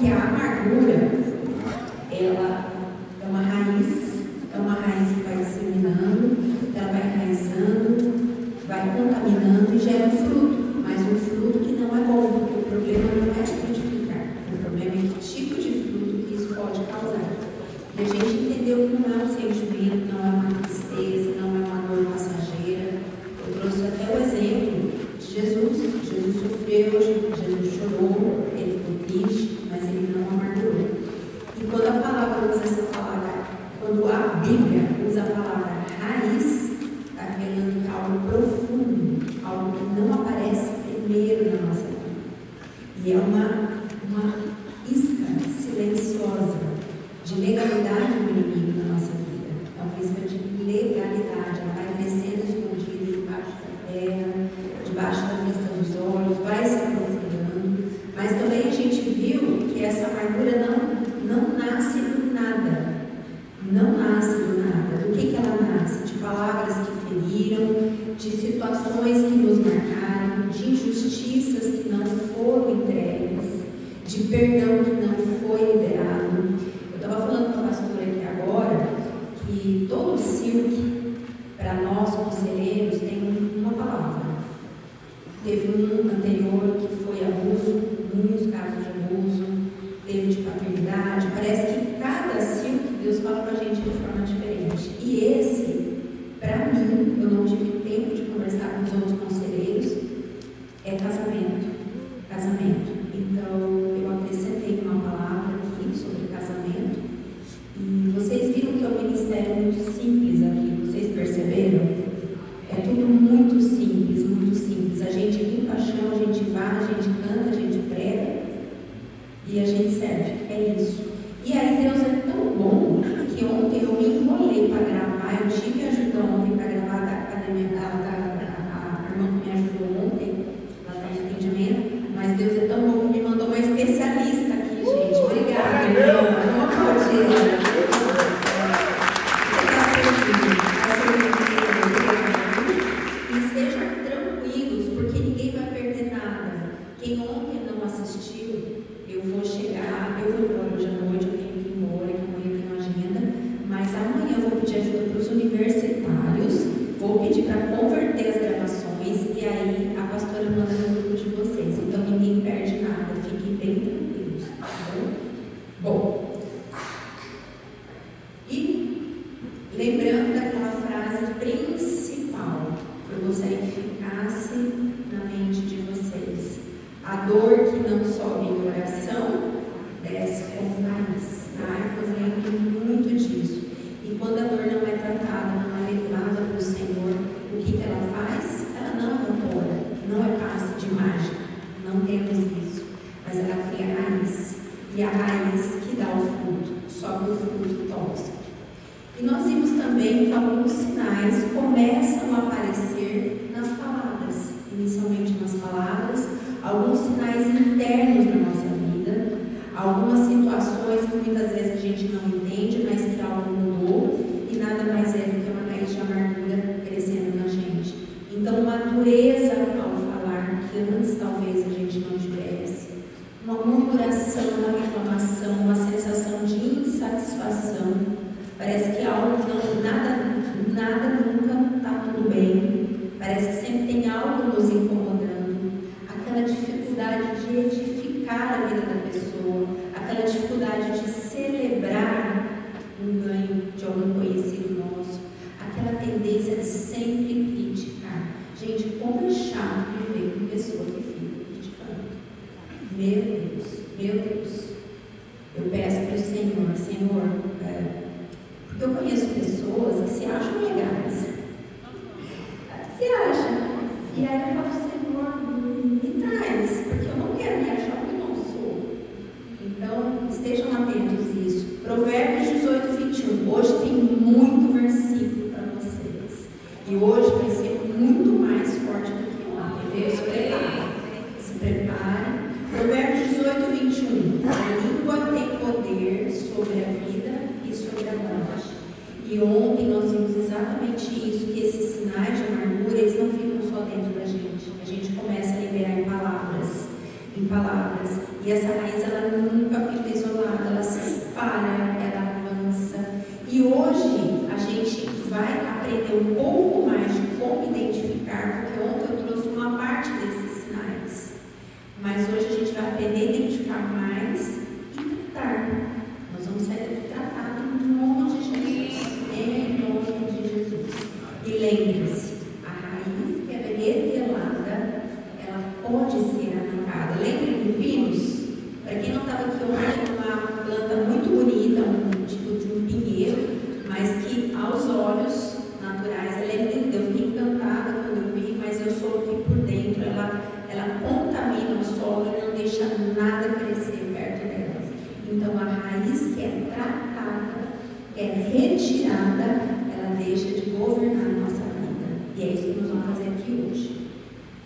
que a amargura, ela é uma raiz que vai disseminando, ela vai enraizando, vai contaminando e gera um fruto, mas um fruto que não é bom, porque o problema não é frutificar, o problema é que tipo de fruto que isso pode causar. E a gente entendeu que não é um sentimento, não é uma tristeza, não é uma dor passageira. Eu trouxe até o exemplo de Jesus. Jesus sofreu, Jesus chorou, ele ficou triste, mas ele não amargurou. E quando a palavra usa essa palavra, quando a Bíblia usa a palavra raiz, está revelando que é algo profundo, algo que não aparece primeiro na nossa vida. E é uma isca silenciosa de legalidade do inimigo na nossa vida. É uma isca de legalidade, ela vai crescendo escondida debaixo da terra, debaixo da vista dos olhos, vai se aprofundando. Mas também a gente viu que essa amargura não nasce do nada. Não nasce do nada. Do que ela nasce? De palavras que feriram, de situações que nos marcaram, de injustiças que não foram entregues, de perdão que não foi liberado. Eu estava falando com a pastora aqui agora que todo o SILC, para nós conselheiros, tem uma palavra. Teve um anterior que foi abuso, muitos casos de abuso, teve de paternidade. Parece que cada SILC Deus fala para a gente de forma diferente. E esse, para mim, eu não tive tempo de conversar com os outros conselheiros, é casamento. Casamento. Então, eu acrescentei uma palavra aqui sobre casamento. E vocês viram que é um ministério muito simples aqui, vocês perceberam? É tudo muito simples, muito simples. A gente limpa a chão, a gente vai, a gente canta, a gente prega e a gente serve. É isso. E aí Deus é tão bom que ontem eu me enrolei para gravar. Eu tive ajuda ontem para gravar da academia, a irmã que me ajudou ontem, ela está em atendimento, mas Deus é tão bom que me mandou uma especialista aqui, gente. Obrigada, irmã. Vamos aplaudir. E sejam tranquilos, porque ninguém vai perder nada. Quem ontem não assistiu, eu vou chegar, eu vou embora hoje à noite, eu tenho que ir embora, que amanhã eu tenho agenda, mas amanhã eu vou pedir ajuda para os universitários, vou pedir para converter as gravações e aí a pastora manda no grupo de vocês. Então ninguém perde nada, fiquem bem tranquilos, tá bom? Bom, e lembrando daquela frase principal, que eu gostaria que ficasse na mente de vocês: a dor que não sobe em oração desce como raiz. Tá? Eu lembro muito disso. E quando a dor não é tratada, não é levada para o Senhor, o que ela faz? Ela não evapora, não é passe de mágica, não temos isso. Mas ela cria raiz. E a raiz que dá o fruto, sobe o fruto tóxico. E nós vimos também que alguns sinais começam a aparecer nas palavras, inicialmente nas palavras, alguns sinais internos na nossa vida, algumas situações que muitas vezes a gente não entende, mas que algo mudou e nada mais é do que uma raiz de amargura crescendo na gente. Então, uma dureza ao falar que antes talvez a gente não tivesse, uma murmuração, uma reclamação, uma sensação de insatisfação. Parece que algo nada nunca está tudo bem. Parece que sempre tem algo nos incomodando. Aquela dificuldade de edificar a vida da pessoa, aquela dificuldade de celebrar um ganho de algum conhecido nosso, aquela tendência de sempre criticar. Gente, como é chato viver com pessoa que fica criticando. Meu Deus. Eu peço para o Senhor, porque eu conheço pessoas que se acham legais. Se acham. E aí eu falo, Senhor, me traz, porque eu não quero me achar o que não sou. Então, estejam atentos a isso. Provérbios 18, 21. Hoje tem muito versículo para vocês. E hoje vai ser muito mais forte do que ontem. Se preparem. Provérbios 18, 21. A língua tem poder sobre a vida e sobre a morte. E ontem nós vimos exatamente isso, que esses sinais de amargura, eles não ficam só dentro da gente. A gente começa a liberar em palavras. E essa raiz, ela nunca fica buscar mais e tratar. Nós vamos sair daqui tratado em nome de Jesus. Em nome de Jesus. E lembre-se, a raiz que é revelada, ela pode ser arrancada. Lembre de pinos? Para quem não estava aqui ontem, uma planta muito bonita, um tipo de um pinheiro, mas que aos olhos naturais, ela é linda. Eu fiquei encantada quando eu vi, mas eu soube que por dentro ela contamina o solo e não deixa nada crescer perto dela. Então a raiz que é tratada, que é retirada, ela deixa de governar a nossa vida. E é isso que nós vamos fazer aqui hoje.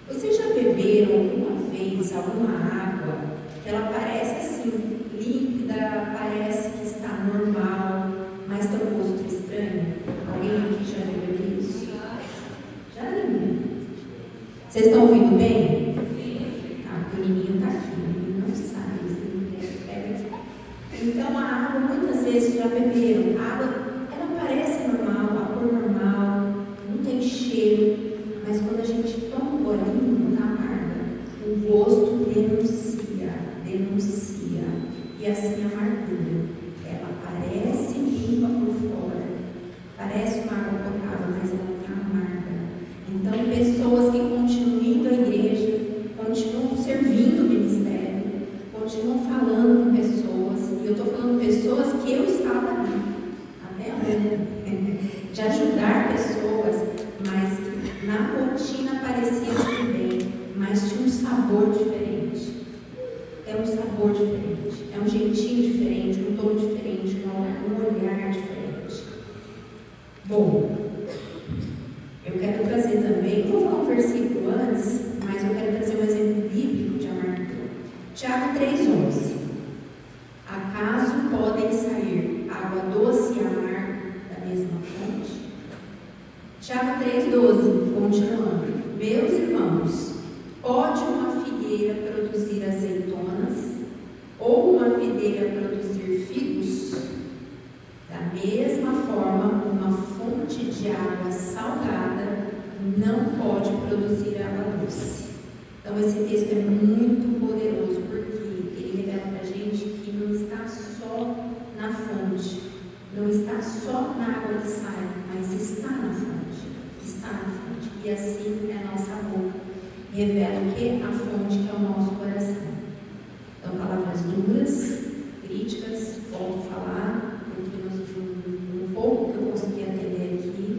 Vocês já beberam alguma vez alguma água que ela parece assim, límpida, parece que está normal, mas tem um gosto estranho? Alguém aqui já bebeu isso? Já, menina? Vocês estão ouvindo bem? Ah, o menininho está aqui, o menino não sabe. Então a água, muitas vezes já beberam. A água, ela parece normal, a cor normal, não tem cheiro, mas quando a gente toma um golinho, tá amarga. O gosto denuncia. E assim a amargura. Ela parece limpa por fora, parece uma água potável, mas ela está amarga. Então, pessoas que continuam indo à igreja, continuam servindo o ministério, continuam falando com pessoas, e eu estou falando pessoas que eu estava ali, até agora, de ajudar pessoas, mas na rotina parecia tudo bem, mas tinha um sabor diferente. É um sabor diferente, é um jeitinho diferente, um tom diferente, um olhar diferente. Bom, eu quero trazer também, vou falar um versículo antes, mas eu quero trazer um exemplo bíblico de amargura. Tiago 3,11. Acaso podem sair água doce e amarga da mesma fonte? Tiago 3,12, continuando. Meus irmãos, pode uma figueira produzir azeitonas ou uma videira produzir figos? Da mesma forma, uma fonte de água salgada não pode produzir água doce. Então esse texto é muito poderoso, porque ele revela para a gente que não está só na fonte, não está só na água que sai, mas está na fonte, e assim é a nossa boca. Revela o que? A fonte que é o nosso coração. Então, palavras duras, críticas, volto a falar, porque um pouco que eu consegui atender aqui,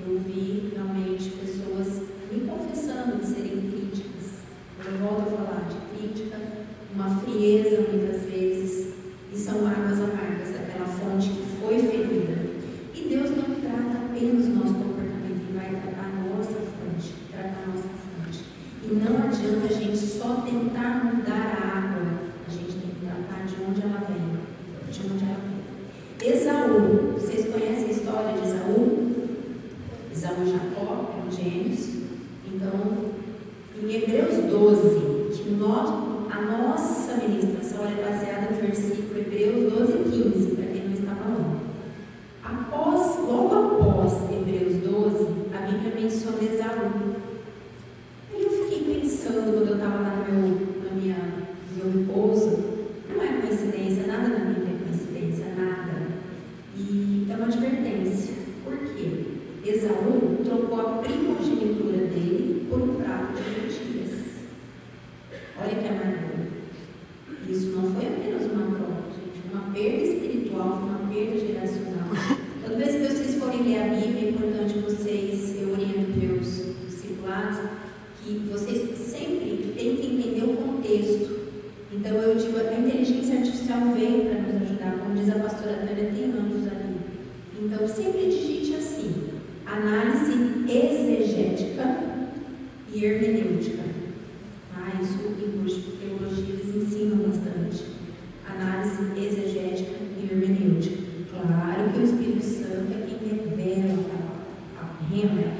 eu vi realmente pessoas me confessando de serem críticas. Eu volto a falar de crítica, uma frieza muitas vezes, e são águas amargas daquela fonte que foi ferida. E Deus não trata apenas o nosso comportamento, Ele vai tratar a nossa fonte, E não adianta a gente só tentar mudar a água, a gente tem que tratar de onde ela vem. Esaú, vocês conhecem a história de Esaú? Esaú e Jacó eram gêmeos. Então, em Hebreus 12, que a nossa ministração é baseada no versículo Hebreus 12:15, para quem não estava lá. Logo após Hebreus 12, a Bíblia menciona Esaú. Quando eu estava lá no meu repouso, não é coincidência, nada na Bíblia é coincidência, nada. E é uma advertência. Por quê? Esaú trocou a primogenitura dele por um prato de lentilhas. Olha que amargura. Isso não foi apenas uma prova, gente, uma perda espiritual, uma perda geracional. Toda vez que vocês forem ler a Bíblia, é importante vocês, eu oriento meus discipulados, que vocês sempre têm que entender o contexto. Então eu digo, a inteligência artificial veio para nos ajudar, como diz a pastora Tânia, tem anjos ali. Então sempre digite assim, análise exegética e hermenêutica. Isso em curso de teologia eles ensinam bastante. Análise exegética e hermenêutica. Claro que o Espírito Santo é quem revela a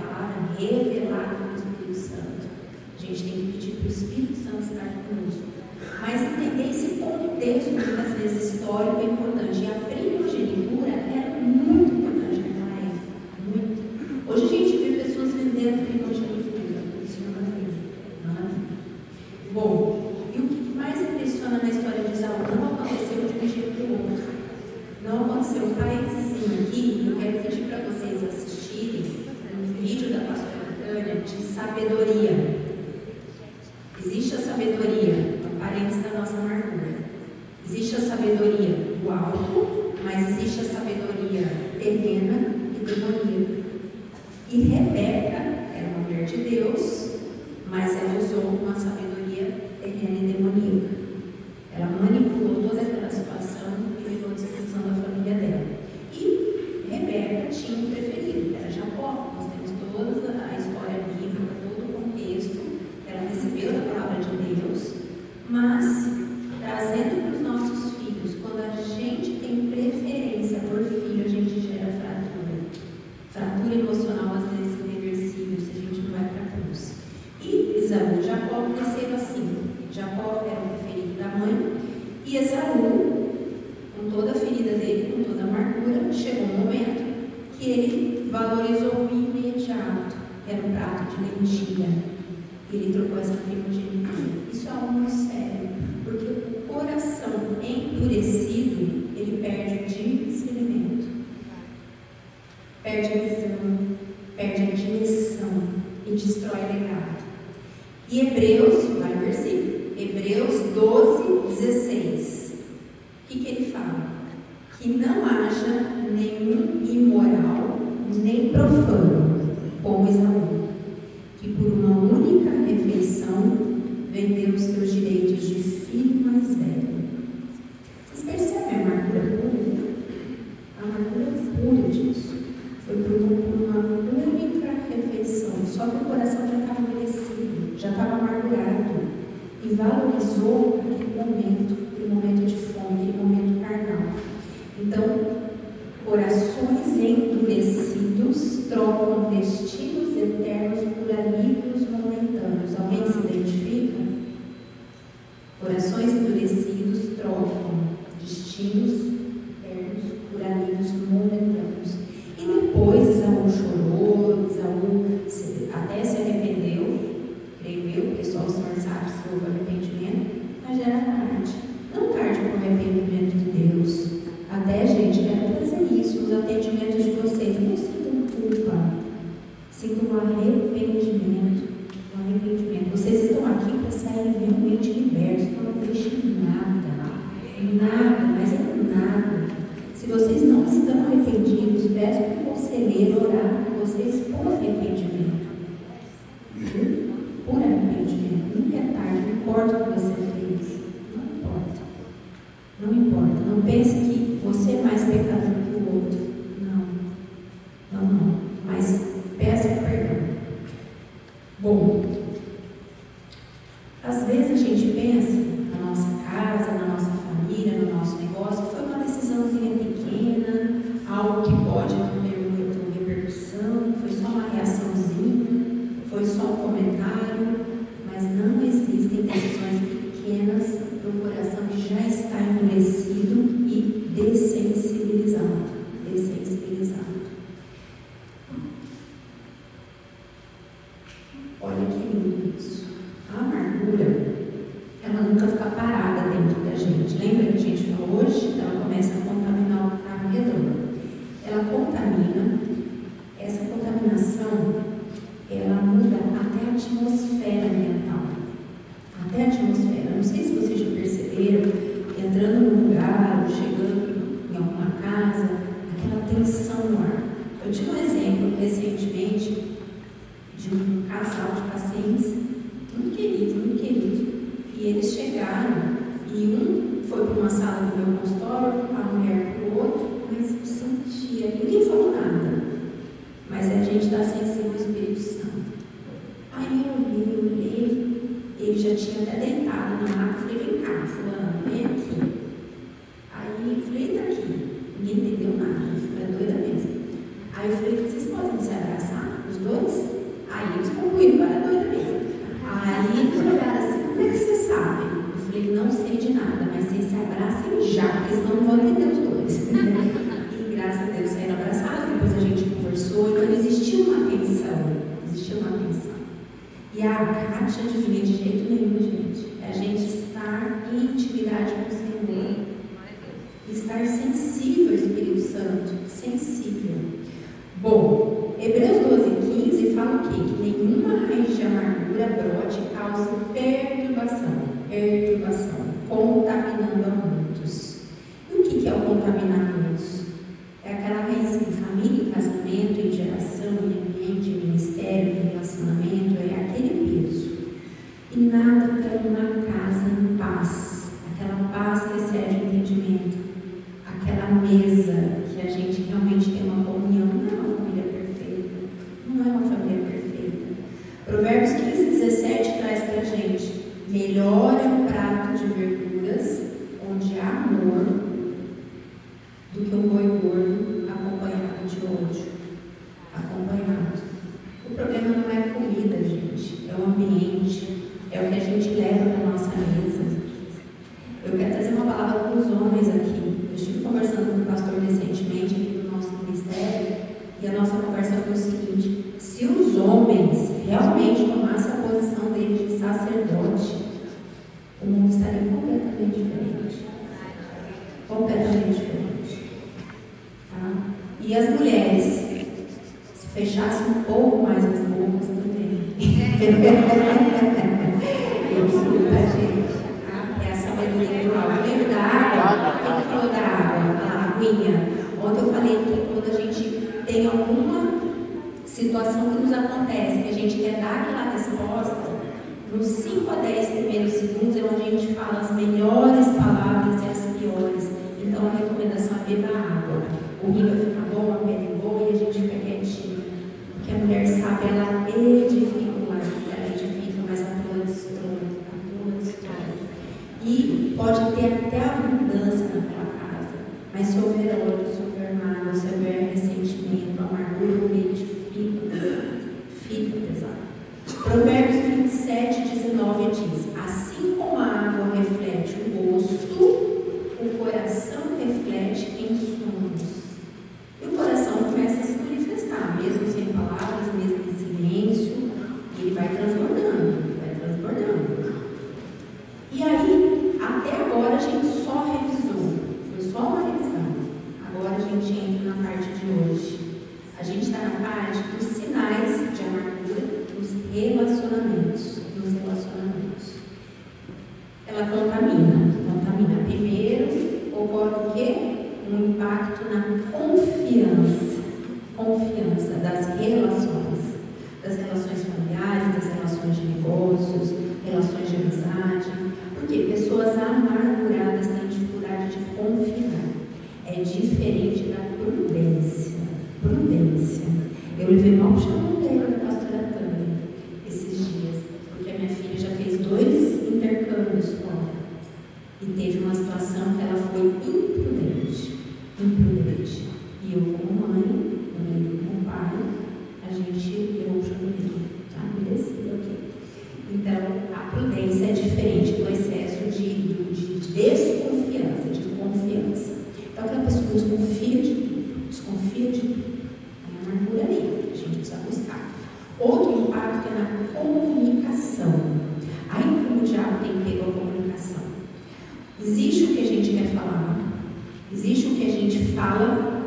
palavra revelada do Espírito Santo. A gente tem que pedir para o Espírito Santo estar conosco. Mas entender esse contexto, muitas vezes histórico, é importante. E a primogenitura era muito importante naquela época. Muito. Hoje a gente vê pessoas vendendo primogenitura. Isso não é. Bom, e o que mais impressiona na história de sabedoria do alto, mas existe a sabedoria terrena e demoníaca. E Rebeca era uma mulher de Deus, mas ela usou uma sabedoria terrena e demoníaca. Ela manipulou toda aquela situação e levou a destruição da família dela. E Rebeca tinha um preferido, que era Jacó. Nós temos toda a história bíblica, todo o contexto. Ela recebeu da palavra de Deus, mas trazendo para os nossos filhos, quando a gente tem preferência por filho, a gente gera fratura. Fratura emocional, às vezes, irreversível, se a gente não vai para a cruz. E Esaú e Jacó cresceram assim. Jacó era o preferido da mãe, e Esaú, com toda a ferida dele, com toda a amargura, chegou um momento que ele valorizou o imediato, que era um prato de lentilha. Ele trocou essa primogenitura. Isso é algo muito sério, porque o coração endurecido, ele perde o discernimento, perde a visão, perde a direção e destrói legado. E Hebreus, vai no versículo, Hebreus 12, 16. O que ele fala? Que não haja nenhum imoral, nem profano, como Esaú, que por uma única refeição vendeu os seus direitos de filho mais velho. Vocês percebem a amargura pura? A amargura pura disso. Foi por uma única refeição. Só que o coração já estava endurecido, já estava amargurado. E valorizou aquele momento de fome, aquele momento carnal. Então, corações endurecidos trocam destinos eternos por alívios momentâneos. Alguém se identifica? Corações endurecidos trocam destinos eternos por alívios momentâneos. E depois Esaú chorou, Esaú até se arrependeu, creio eu, porque só o Senhor sabe se houve arrependimento, mas já era tarde. Não tarde para o arrependimento de Deus. Até, gente, quero trazer isso nos atendimentos de vocês. Não sintam culpa, sintam um arrependimento. Vocês estão aqui para saírem realmente libertos. Não deixem nada, mas é nada. Se vocês não estão arrependidos, peço para o conselheiro orar por vocês por arrependimento. Por arrependimento. Nunca é tarde, não importa o que você fez. Não importa. Não pense que você é mais pecador que o outro. Não. Mas peça perdão. Bom, às vezes a gente pensa na nossa casa, na nossa família, no nosso negócio, foi uma decisãozinha pequena, algo que pode não ter repercussão, foi só uma reaçãozinha, foi só um comentário, mas não existem decisões pequenas no coração que já está endurecido e dessensibilizado. Olha que lindo isso. A amargura, ela nunca fica parada dentro da gente. Lembra que a gente falou hoje? Ela começa a contaminar o carro redor. Ela contamina. Essa contaminação, ela muda até a atmosfera mental. Até a atmosfera. Não sei se vocês já perceberam, entrando num lugar, chegando em alguma casa, aquela tensão no ar. Eu tive um exemplo recentemente de um casal de pacientes muito querido, e eles chegaram e um foi para uma sala do meu consultório, a mulher para o outro, mas eu sentia, ninguém falou nada, mas a gente está sensível ao Espírito Santo. Aí eu olhei, ele já tinha até deitado na maca, falei, vem cá, fulano, vem aqui. Aí eu falei, tá aqui, ninguém entendeu nada, eu falei, é doida mesmo. Aí eu falei, vocês podem se abraçar, os dois? Aí eles concluíram, para doida mesmo. Aí eles olharam assim, como é que vocês sabem? Eu falei, não sei de nada, mas vocês se abracem já, porque senão não vão entender os dois. E graças a Deus saíram abraçados, depois a gente conversou, então existia uma tensão. E a Kátia adivinha de jeito nenhum, gente. É a gente estar em intimidade com o Senhor. Estar sensível ao Espírito Santo. Sensível. Bom, Hebreus 12:15 fala o quê? Que nenhuma raiz de amargura brote e cause perturbação, contaminando a muitos. E é o contaminado? É aquela raiz em família, em casamento, em geração, em ambiente, em ministério, em relacionamento, é aquele peso. E nada como uma casa em paz, aquela paz que excede o entendimento, aquela mesa que a gente realmente tem uma comunhão. Não é uma família perfeita, não é uma família perfeita. Provérbios 15:17 traz para a gente: melhor é o prato de verduras onde há amor do que um boi gordo acompanhado de ódio. Acompanhado. O problema não é a comida, gente, é o ambiente, é o que a gente leva para a nossa mesa. Eu quero trazer uma palavra para os homens aqui. Eu estive conversando com o pastor recentemente aqui no nosso ministério, e a nossa conversa foi o seguinte: se os homens realmente tomassem a posição deles de sacerdote, o mundo estaria completamente diferente. Completamente diferente. Tá? E as mulheres, se fechassem um pouco mais as bocas também. Eu desculpa, gente. É a sabedoria do alto. Lembra da água? Quem falou da água? A aguinha. Ontem eu falei que quando a gente tem alguma situação que nos acontece, que a gente quer dar aquela resposta, nos 5 a 10 primeiros segundos é onde a gente fala as melhores palavras e as piores. Então a recomendação é beber água. O rim vai ficar bom, a pele boa e a gente fica quietinho. Porque a mulher sabe, ela edifica o lar, ela edifica, mas a tua destrói, E pode ter até abundância na tua casa, mas se houver ódio, se houver mágoa, se houver ressentimento, amargura, o leite fica pesado. Provérbios 27:19 diz: assim como a água reflete o gosto, o coração reflete quem somos. E o coração começa a se manifestar, mesmo sem palavras, mesmo em silêncio, e ele vai transbordando, vai transbordando. E aí, até agora a gente só revisou, foi só uma revisão. Agora a gente entra na parte de hoje. A gente está na parte dos sinais de amargura nos relacionamentos. Ela contamina. Primeiro, ocorre o quê? Um impacto na confiança das relações familiares, das relações de negócios, relações de amizade. Porque pessoas amarguradas têm dificuldade de confiar. É diferente da prudência. Eu levei mal chamando da pastora Tânia esses dias, porque a minha filha já fez 2 intercâmbios fora. E teve uma situação que ela foi imprudente. E eu, como mãe, como pai, a gente levou o chamando, tá? Merecido aqui. Então, a prudência é diferente do excesso de desconfiança, de confiança. Então, aquela pessoa que desconfia de tudo. É uma amargura ali, a gente precisa buscar. Outro impacto é na comunicação. Aí, como o diabo tem pego a comunicação? Existe o que a gente quer falar, existe o que a gente fala,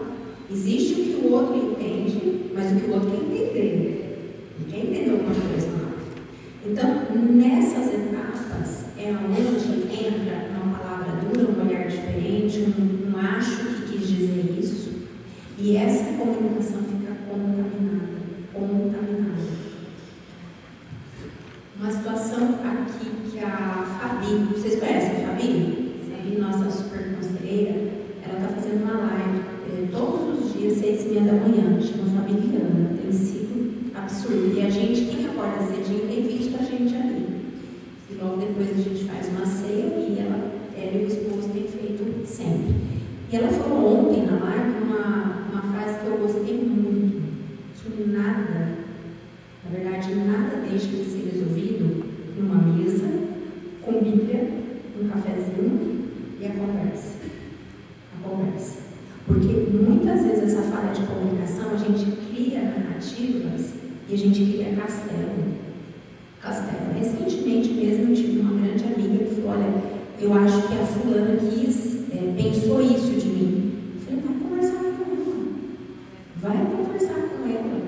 existe o que o outro entende, mas o que o outro quer entender. Ele quer entender alguma coisa lá. Então, nessas etapas é onde entra uma palavra dura, um olhar diferente, um acho que quis dizer isso, e essa comunicação fica contaminada. Uma situação aqui que a Fabi, vocês conhecem a Fabi? Fabi, nossa super conselheira, ela está fazendo uma live todos os dias, 6h30 da manhã, chama Fabi Viana, tem sido absurdo. E a gente, quem acorda cedinho, tem visto a gente ali. E logo depois a gente faz uma ceia e ela e o esposo têm feito sempre. E ela falou ontem na live uma frase que eu gostei muito, que nada, na verdade, nada deixa de ser resolvido numa mesa, com Bíblia, um cafezinho e a conversa. Porque muitas vezes essa falha de comunicação, a gente cria narrativas e a gente cria castelo. Recentemente mesmo eu tive uma grande amiga que falou: olha, eu acho que a fulana pensou isso de mim. Eu falei: vai conversar com ela.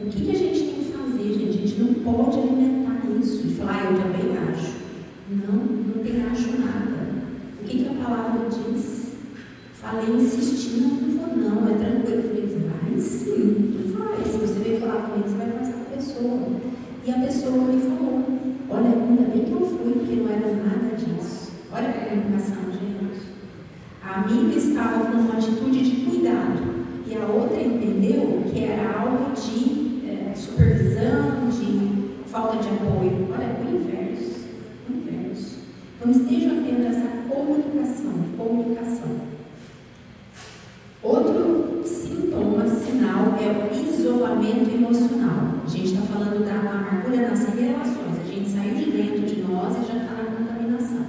O que a gente tem que fazer, gente? A gente não pode alimentar isso de falar: eu também acho. Não tem acho nada. O que a palavra diz? ali insistindo, não vou não, é tranquilo. Eu falei, vai sim, vai. Se você veio falar comigo, você vai conversar com a pessoa. E a pessoa me falou, olha, ainda bem que eu fui, porque não era nada disso. Olha a comunicação, gente. A amiga estava com uma atitude de cuidado, e a outra entendeu que era algo de supervisão, de falta de apoio. Olha, o inverso. Então esteja atento a essa comunicação. Outro sintoma, sinal, é o isolamento emocional. A gente está falando da amargura nas relações. A gente saiu de dentro de nós e já está na contaminação.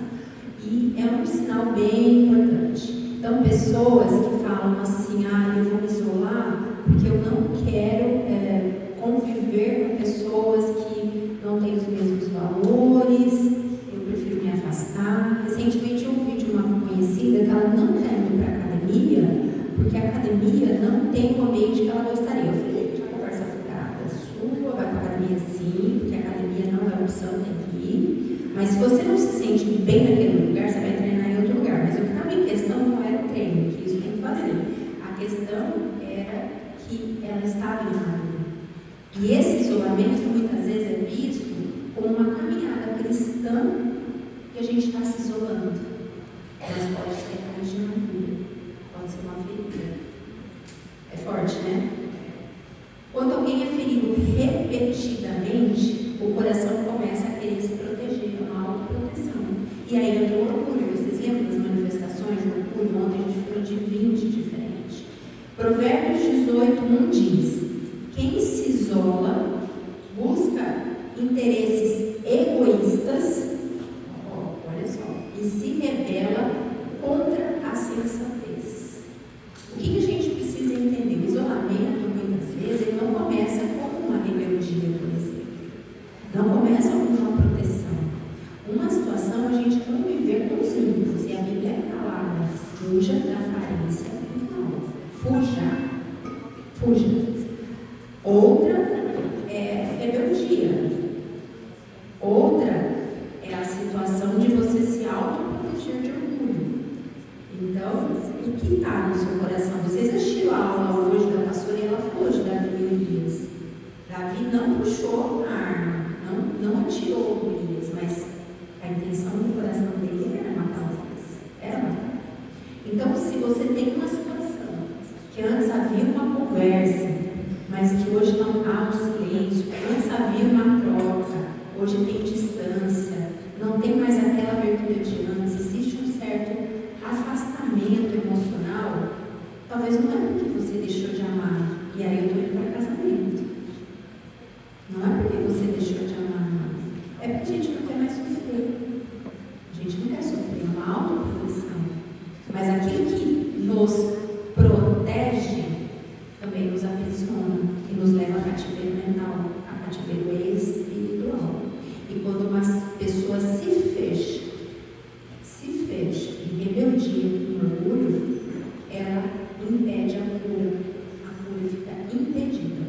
E é um sinal bem importante. Então, pessoas que falam assim, eu vou me isolar porque eu não quero conviver com pessoas que não têm os mesmos valores, eu prefiro me afastar. Recentemente eu ouvi de uma conhecida que ela não quer ir para a academia, porque a academia não tem o ambiente que ela gostaria. Eu falei, a conversa furada sua, vai para a academia sim, porque a academia não é opção, tem que ir. Mas se você não se sente bem naquele lugar, você vai treinar em outro lugar. Mas o que estava em questão não era o treino, que isso tem que fazer. A questão era que ela estava em uma. E esse isolamento muitas vezes é visto como uma caminhada cristã que a gente está se isolando. Mas pode ser raiz de amargura, pode ser uma ferida. É forte, né? Quando alguém é ferido repetidamente, o coração começa a querer se proteger, é uma autoproteção. E aí entra o orgulho. Vocês lembram das manifestações do orgulho? Ontem a gente falou de 20 diferentes. Provérbios 18:1 diz: quem se isola busca interesses egoístas, olha só, e se rebela contra a sensatez. O que a gente precisa entender? O isolamento, muitas vezes, ele não começa como uma rebeldia, por exemplo. Não começa como uma proteção. Uma situação a gente não viver com os ímpios, e a Bíblia é clara: fuja da falência do mal. Fuja. Outra é rebeldia. Outra é a situação de você se autoproteger de orgulho. Então, o que está no seu coração? Vocês assistiram a aula hoje da pastora e ela falou de Davi e Urias. Davi não puxou a arma, não atirou Urias, mas a intenção do coração dele era matar Urias. Era matar. Então, se você tem uma situação que antes havia uma conversa, mas que hoje não há um silêncio, antes havia uma troca, hoje tem distância, não tem mais aquela abertura de antes, existe um certo afastamento emocional, talvez não é porque você deixou de amar, e aí eu estou indo para casamento. Não é porque você deixou de amar, é porque a gente não quer mais sofrer. A gente não quer sofrer, é uma autoproteção. Mas aquilo que nos protege também nos aprisiona e nos leva a cativeiro mental, a cativeiro espiritual. E quando uma pessoa se fecha em rebeldia, em orgulho, ela impede a cura fica impedida.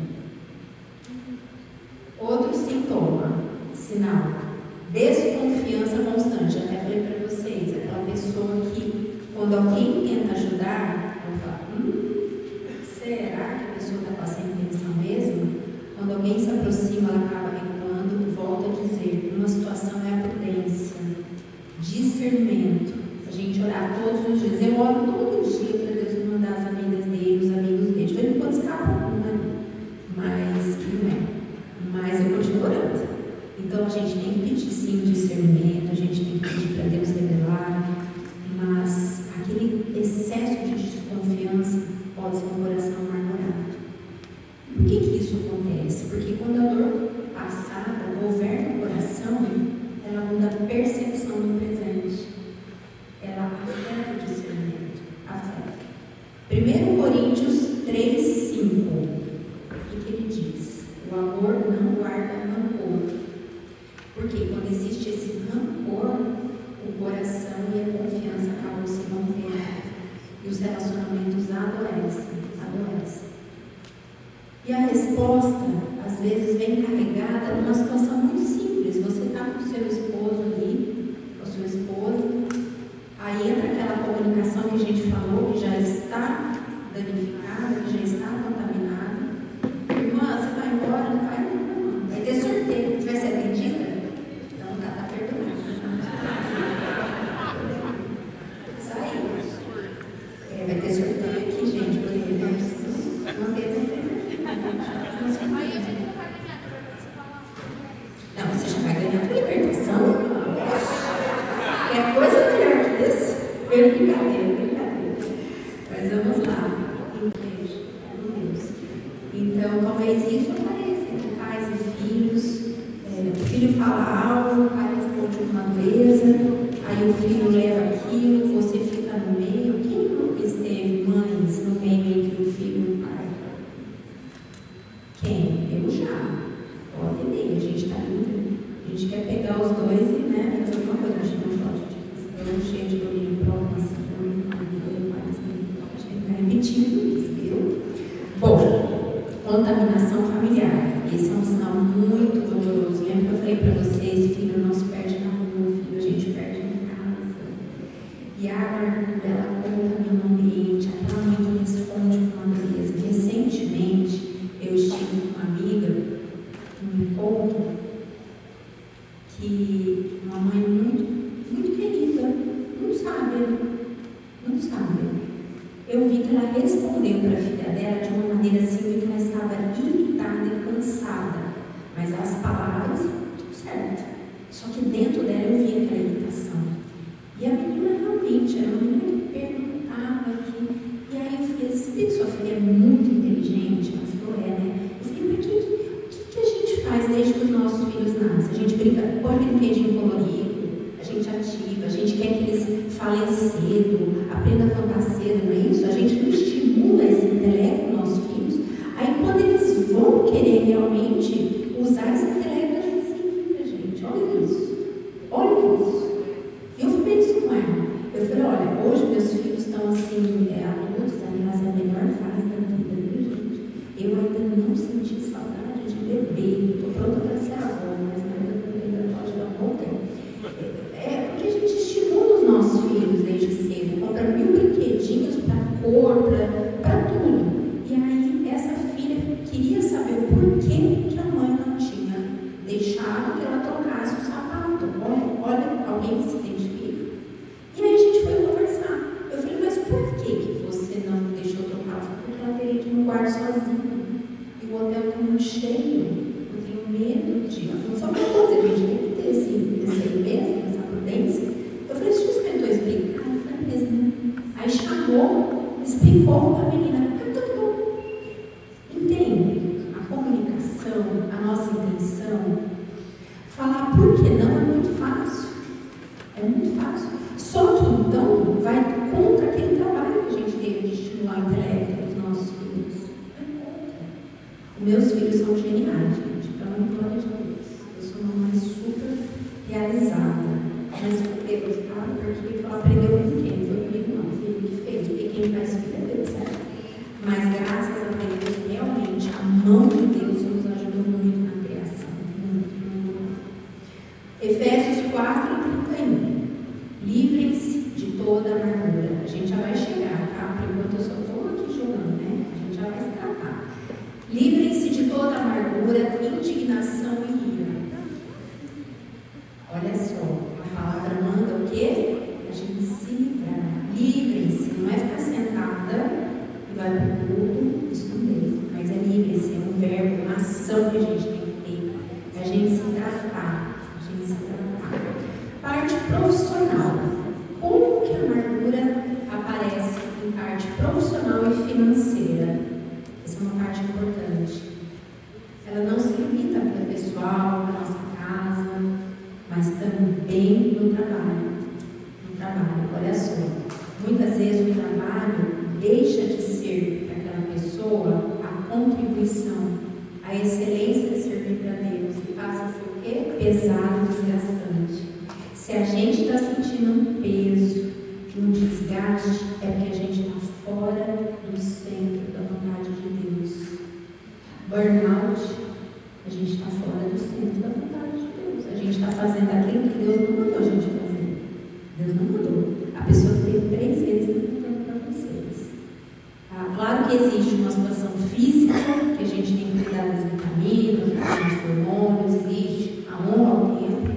Outro sintoma, sinal, desconfiança constante. Até falei para vocês, aquela pessoa que, quando alguém tenta ajudar, ela fala, será que a pessoa está com essa intenção mesmo? Quando alguém se aproxima, ela acaba recuando, volta a dizer, uma situação é a prudência, discernimento, a gente orar todos os dias. Eu oro todo dia para Deus me mandar as amigas dele, os amigos dele. De vez em quando escapa uma, mas não é. Mas eu continuo orando. Então a gente tem que pedir sim discernimento, a gente tem que pedir para Deus revelar, mas aquele excesso de desconfiança pode ser um coração amargurado. Por que isso acontece? Porque quando a dor passada governa o coração, ela muda a percepção do presente. Ela afeta o discernimento. Afeta. 1 Coríntios 3:5. O que ele diz? O amor não guarda rancor. Porque quando existe esse rancor, o coração e a confiança acabam se rompendo. E os relacionamentos adoecem. E a resposta, às vezes, vem carregada numa situação muito simples. Você está com o seu esposo ali, com a sua esposa, aí entra aquela comunicação que a gente falou, que já Vai ter sorteio aqui, gente, porque eu preciso manter vocês aqui. Não, você já vai ganhar por libertação? É coisa melhor que isso? Brincadeira. Mas vamos lá. Então, talvez isso apareça entre pais e filhos. O filho fala algo, o pai responde com uma dureza, aí o filho leva aquilo, você fica no meio. Quem nunca esteve, mães, no meio entre o filho e o pai? Quem? Eu já. Volta e meia, a gente está livre. A gente quer pegar os dois e fazer alguma coisa. A gente não pode. Eu cheio de domínio próprio, assim, a gente está repetindo isso, viu? Bom, contaminação familiar. Esse é um sinal muito doloroso. Lembra que eu falei para vocês, filho não se perde na rua, filho a gente perde em casa. E a amargura, ela contamina o ambiente, aquela mãe que responde com uma dureza. Recentemente, eu estive com uma amiga, num encontro, que uma mãe muito querida, muito sábia. Eu vi que ela respondeu para a filha dela de uma maneira assim, que ela estava irritada e cansada, mas as palavras, tudo certo. Só que dentro dela eu via aquela irritação. E a menina realmente era uma menina que perguntava aqui. E aí eu falei assim, sua filha é muito inteligente. Ela falou, né? Eu falei, mas o que a gente faz desde que os nossos filhos nascem? A gente brinca, põe brinquedinho colorido, a gente ativa, a gente quer que eles falem cedo, aprendam a contar cedo, não é isso? A gente não estimula esse intelecto dos nossos filhos. Aí quando eles vão querer realmente usar esse intelecto, a gente se irrita, gente. Olha isso. Eu falei isso com ela. Eu falei, olha, hoje meus filhos estão assim, adultos, aliás, é a melhor fase da vida, viu, gente? Eu ainda não senti saudade de bebê. Estou pronta para ser avó, mas ainda pode dar um bom tempo. Porque a gente estimula os nossos filhos desde cedo, compra 1000 brinquedinhos para cor, para tudo. E aí essa filha queria saber o porquê que a mãe não tinha deixado que ela trocasse o sapato. Olha, alguém se identifica? E aí a gente foi conversar. Eu falei, mas por que você não deixou trocar o sapato? Porque ela teria que ir no quarto sozinha. E o hotel está muito cheio. Eu tenho medo de acontecer alguma coisa. A gente tem que ter esse mesmo, essa prudência. Eu falei, você já experimentou explicar? Eu falei, mesmo. Aí chamou, explicou para a menina. Tudo bom. Entende? A comunicação, a nossa intenção. Falar por que não é muito fácil. É muito fácil. Só que então vai contra aquele trabalho que a gente teve de estimular o intelecto dos nossos filhos. Os meus filhos são geniais, gente. Pelo glória de Deus. Eu sou uma mãe super realizada. Mas por Deus, tá? Porque ela aprendeu com quem? Foi comigo, não. Foi ele que fez. Porque quem faz filho é Deus, certo? Mas graças a Deus, realmente, a mão de Deus nos ajudou muito na criação. Efésios 4:31. Livrem-se de toda amargura. A gente já vai chegar, tá? Por enquanto eu só estou aqui jogando, né? A gente já vai se tratar. Livrem-se de toda amargura, indignação e ira. Olha só, a palavra manda o quê? A gente se livrar. Livrem-se, não é ficar sentada e vai para o culto esconder, mas é livre-se, é um verbo, uma ação que a gente tem que ter. É a gente se tratar. Parte profissional. Como que a amargura aparece em parte profissional e financeira? Essa é uma parte importante. Ela não se limita para o pessoal, para a nossa casa, mas também no trabalho. Olha só. Muitas vezes o trabalho deixa de ser para aquela pessoa a contribuição, a excelência de servir para Deus, e passa a ser o quê? Pesado, desgastante. Se a gente está sentindo um peso, um desgaste, é porque a gente está fora do centro da vontade de Deus. Burnout, a gente está fora do centro da vontade de Deus. A gente está fazendo aquilo que Deus não mandou a gente fazer. Deus não mandou. A pessoa que teve 3 vezes não mandou para vocês. Claro que existe uma situação física, que a gente tem que cuidar das vitaminas, dos hormônios, existe a honra ao tempo,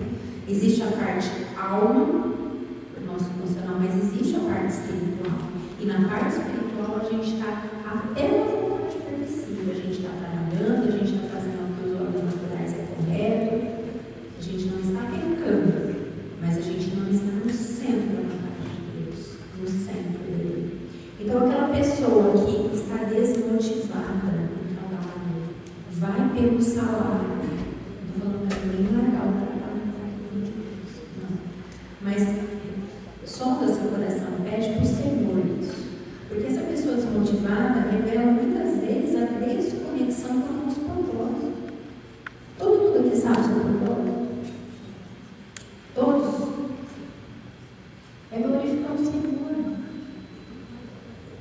existe a parte alma, o nosso emocional, mas existe a parte espiritual. E na parte espiritual a gente está até na vontade permissiva, a gente está trabalhando, a gente está fazendo o que os olhos naturais é correto, a gente não está pecando, mas a gente não está no centro da vontade de Deus, no centro dele. Então aquela pessoa que está desmotivada no trabalho, vai pelo salário, não estou falando para ninguém largar o trabalho, não, mas sonda seu coração, pede para o Senhor isso. Porque essa pessoa desmotivada revela muitas vezes a desconexão com o nosso propósito. Todo mundo aqui sabe o seu propósito? Todos? É glorificar o Senhor.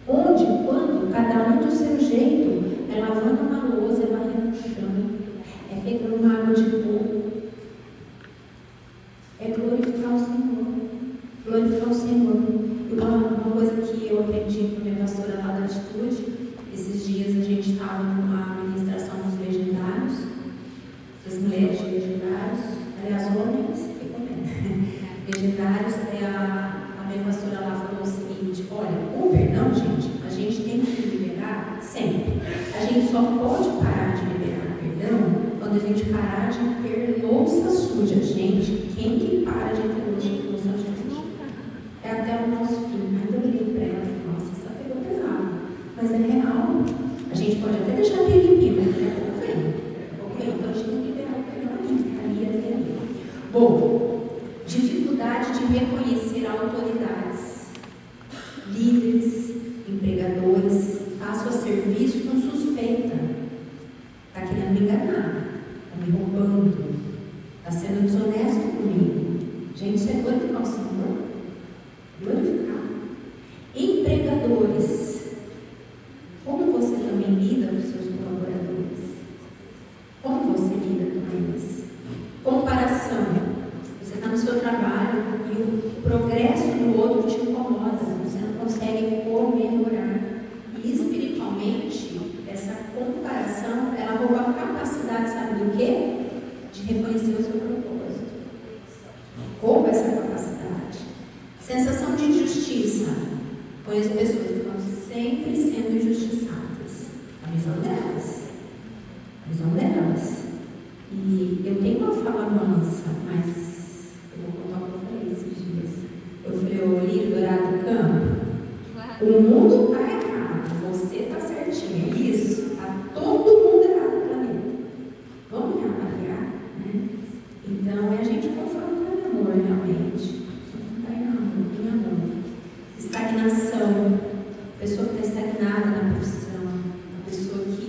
Onde, quando, cada um do seu jeito, é lavando uma louça, é varrendo o chão, é pegando uma água de coco, é glorificar o Senhor. Glorificar o Senhor. E uma coisa que eu aprendi com a minha pastora lá da Atitude, esses dias a gente estava numa ministração dos legendários, das mulheres de legendários, aliás, homens, legendários, a minha pastora lá falou o seguinte: olha, o perdão, gente, a gente tem que liberar sempre. A gente só pode parar de liberar perdão quando a gente parar de ter louça suja. Gente, quem que para de ter louça suja? É até o nosso filho. Ainda eu olhei para ela e falei: nossa, isso pegou pesado. Mas é real. A gente pode até deixar bem limpinho, mas daqui a pouco vem. Ok? Então a gente tem que liberar o perdão ali. Bom, dificuldade de reconhecer autoridades, líderes, empregadores, passo a serviço com suspeita. Está querendo me enganar, está me roubando, está sendo desonesto comigo. Gente, isso é glorificar o Senhor. Glorificar. Empregadores, como você também lida com seus colaboradores? Como você lida com eles? Comparação. Você está no seu trabalho e o progresso do outro te incomoda, você não consegue comemorar. E espiritualmente, essa comparação, ela rouba a capacidade, sabe do quê? De reconhecer o seu propósito. Rouba essa capacidade. Sensação de injustiça. Conheço pessoas que estão sempre sendo injustiçadas. A visão delas. A visão delas. E eu tenho uma fala mansa, mas eu vou contar o que eu falei esses dias. Eu falei: ô lírio dourado do campo, o mundo está errado, você está certinho, é isso? Está todo mundo errado no planeta. Vamos reavaliar, né? Então é a gente confrontar o amor realmente. Estagnação, pessoa que está estagnada na profissão, a pessoa que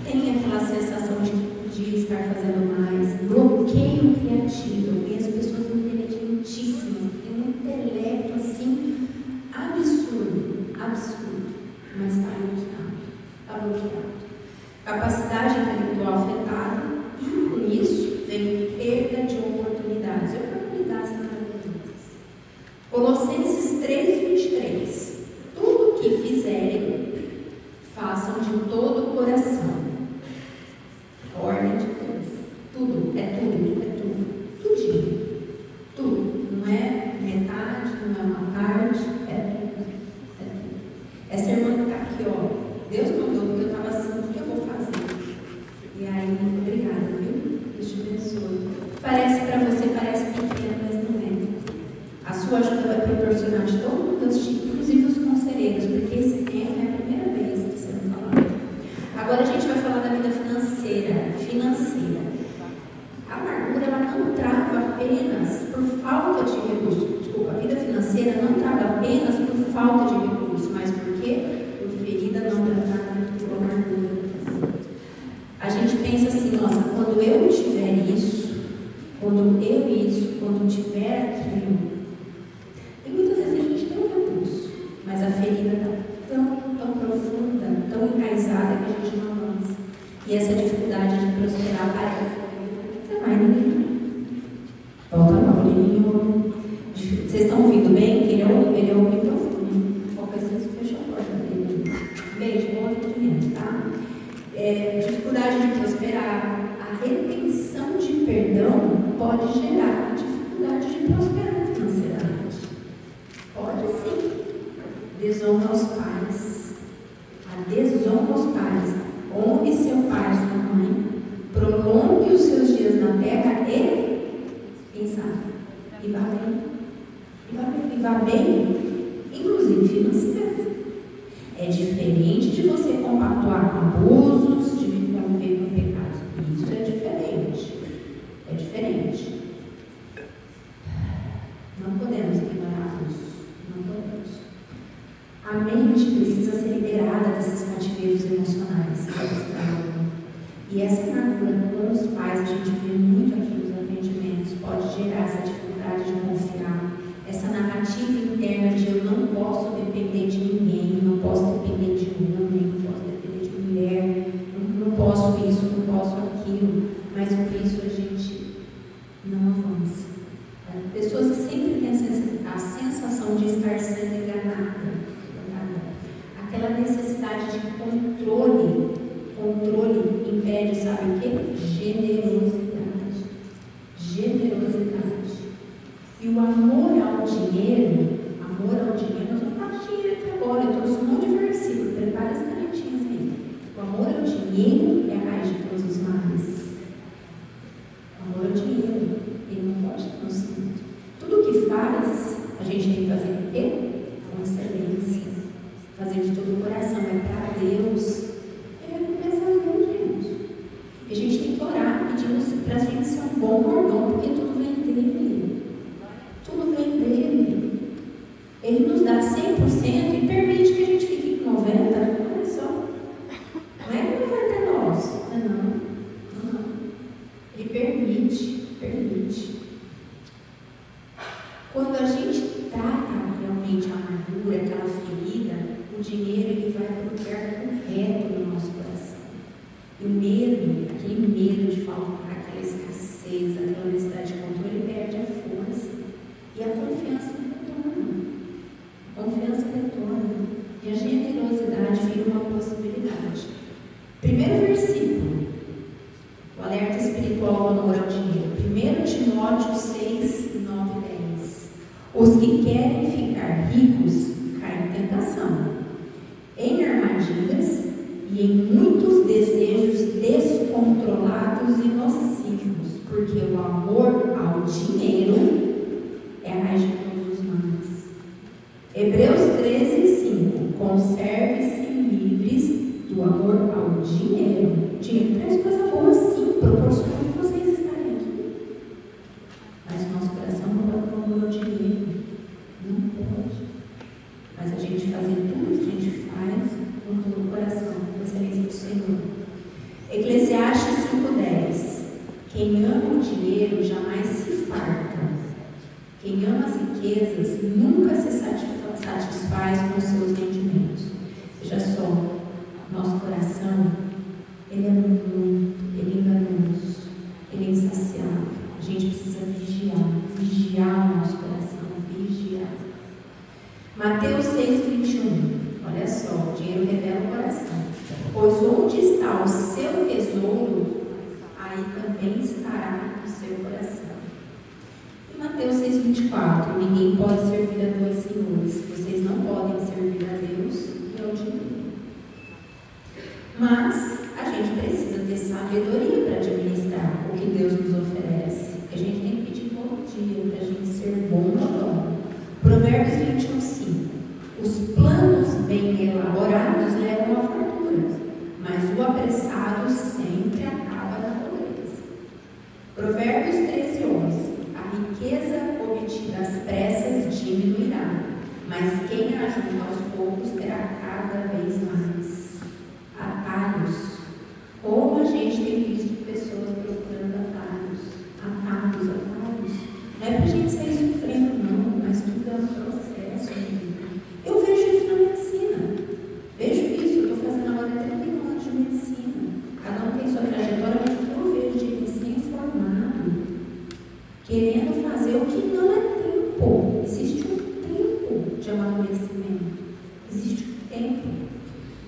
tem aquela sensação de que podia estar fazendo mais, bloqueio criativo. Eu conheço pessoas inteligentíssimas, que têm um intelecto assim absurdo, mas está bloqueado. Capacidade intelectual afetada, e com isso vem perda de oportunidades. Oportunidades maravilhosas. Colossenses 3:23. Tudo que fizerem, façam de todo o coração. Ordem de Deus. Tudo, é tudo. Tudinho. Tudo. Não é metade, não é uma parte, é tudo. Essa irmã que está aqui, ó, Deus mandou, porque eu estava assim: o que eu vou fazer? E aí, obrigada, viu? Deus te abençoe. Parece para você, parece pequeno, mas não é. A sua ajuda vai proporcionar de todo mundo assistir, inclusive os conselheiros, porque esse tema é a primeira vez que você vai falar. Agora a gente vai falar da vida financeira. A amargura, ela não trava apenas por falta de recursos. Desculpa, a vida financeira não trava apenas por falta de recursos, mas por quê? Por ferida não tratada por amargura. A gente pensa assim: nossa, quando eu tiver isso, quando tiver aquilo. E muitas vezes a gente tem um recurso, mas a ferida está tão profunda, tão enraizada, que a gente não avança. E essa dificuldade de prosperar parece. Você vai, né? Volta lá, Paulinho. Vocês estão ouvindo bem? Ele é o microfone. Qualquer coisa, fecha a porta dele. Beijo, bom atendimento, tá? Dificuldade de prosperar. A retenção de perdão pode gerar dificuldade de prosperar financeiramente. Pode sim. Desonra aos pais. A desonra aos pais. Honre seu pai e sua mãe. Prolongue os seus dias na terra e, quem sabe, e vá bem. E vá bem, inclusive financeiro. É diferente de você compactuar com abusos, de conviver com pecados. Isso é diferente. É diferente. Não podemos ignorar isso. Não podemos. A mente precisa ser liberada desses cativeiros emocionais. E essa amargura com os pais, a gente vê muito aqui nos atendimentos, pode gerar essa dificuldade de confiar, essa narrativa interna de eu não posso depender de ninguém, não posso depender de homem, não posso depender de mulher, não posso isso, não posso aquilo, mas por isso a gente não avança. Pessoas que sempre têm a sensação de estar sendo enganada, aquela necessidade de controle impede, sabe o que? Generosidade. E o amor ao dinheiro, nós vamos falar de dinheiro aqui agora, eu trouxe um monte de versículo, prepare as canetinhas aí. O amor ao dinheiro é a raiz de todos os males. O amor ao dinheiro, ele não pode estar no centro. Tudo que faz, a gente tem que fazer o quê? Com excelência. Fazer de todo o coração, é para Deus. E a gente tem que orar pedindo para a gente ser um bom mordomo, porque tudo vem dele. Tudo vem dele. Ele nos dá 100% e permite que a gente fique com 90%. Olha só. Não é que não vai ter nosso. Não. Ele permite. Quando a gente trata realmente a amargura, aquela ferida, o dinheiro ele vai para o lugar correto no nosso coração. E o medo, aquele medo de faltar, aquela escassez, aquela necessidade de controle, ele perde a força. E a confiança retorna. E a generosidade vira uma possibilidade. Primeiro versículo, o alerta espiritual ao amor ao dinheiro. 1 Timóteo 6, 9 e 10. Os que querem ficar ricos caem em tentação, em armadilhas e em muitos desejos descontrolados e nocivos, porque o amor ao dinheiro é a raiz de todos os males. Hebreus 13, 5. Conserve-se livres do amor ao dinheiro. Dinheiro traz coisa boa, sim, proporciona que vocês estarem aqui. Mas o nosso coração não pode com o amor ao dinheiro. Não pode. Mas a gente fazer tudo que a gente faz com todo o coração, com a excelência do Senhor. Eclesiastes 5:10. Quem ama o dinheiro jamais se farta. Quem ama as riquezas nunca se satisfaz com seus rendimentos. Veja só, nosso coração, ele é muito, ele é enganoso, ele é insaciável. A gente precisa vigiar o nosso coração, vigiar. Mateus 6:21. Olha só, o dinheiro revela o coração. Pois onde está o seu tesouro, aí também estará o seu coração. E Mateus 6:24. Ninguém pode servir a dois senhores. Vocês não podem servir a Deus e ao dinheiro. Mas a gente precisa ter sabedoria para administrar o que Deus nos oferece. A gente tem que pedir todo dia para a gente ser bom ou bom. Provérbios 21:5. Os planos bem elaborados levam a fartura, mas o apressado sempre acaba na pobreza. Provérbios 13:11. A riqueza obtida às pressas diminuirá, mas quem a ajuda aos poucos terá cada vez mais. Atalhos. Como a gente tem visto pessoas procurando atalhos. Não é para a gente sair sofrendo, não, mas tudo é um processo. Eu vejo isso na medicina. Vejo isso, eu estou fazendo agora 31 anos de medicina. Cada um tem sua trajetória, mas eu vejo de recém-formado querendo fazer o que não é tempo. Existe um tempo de amadurecimento. Existe um tempo.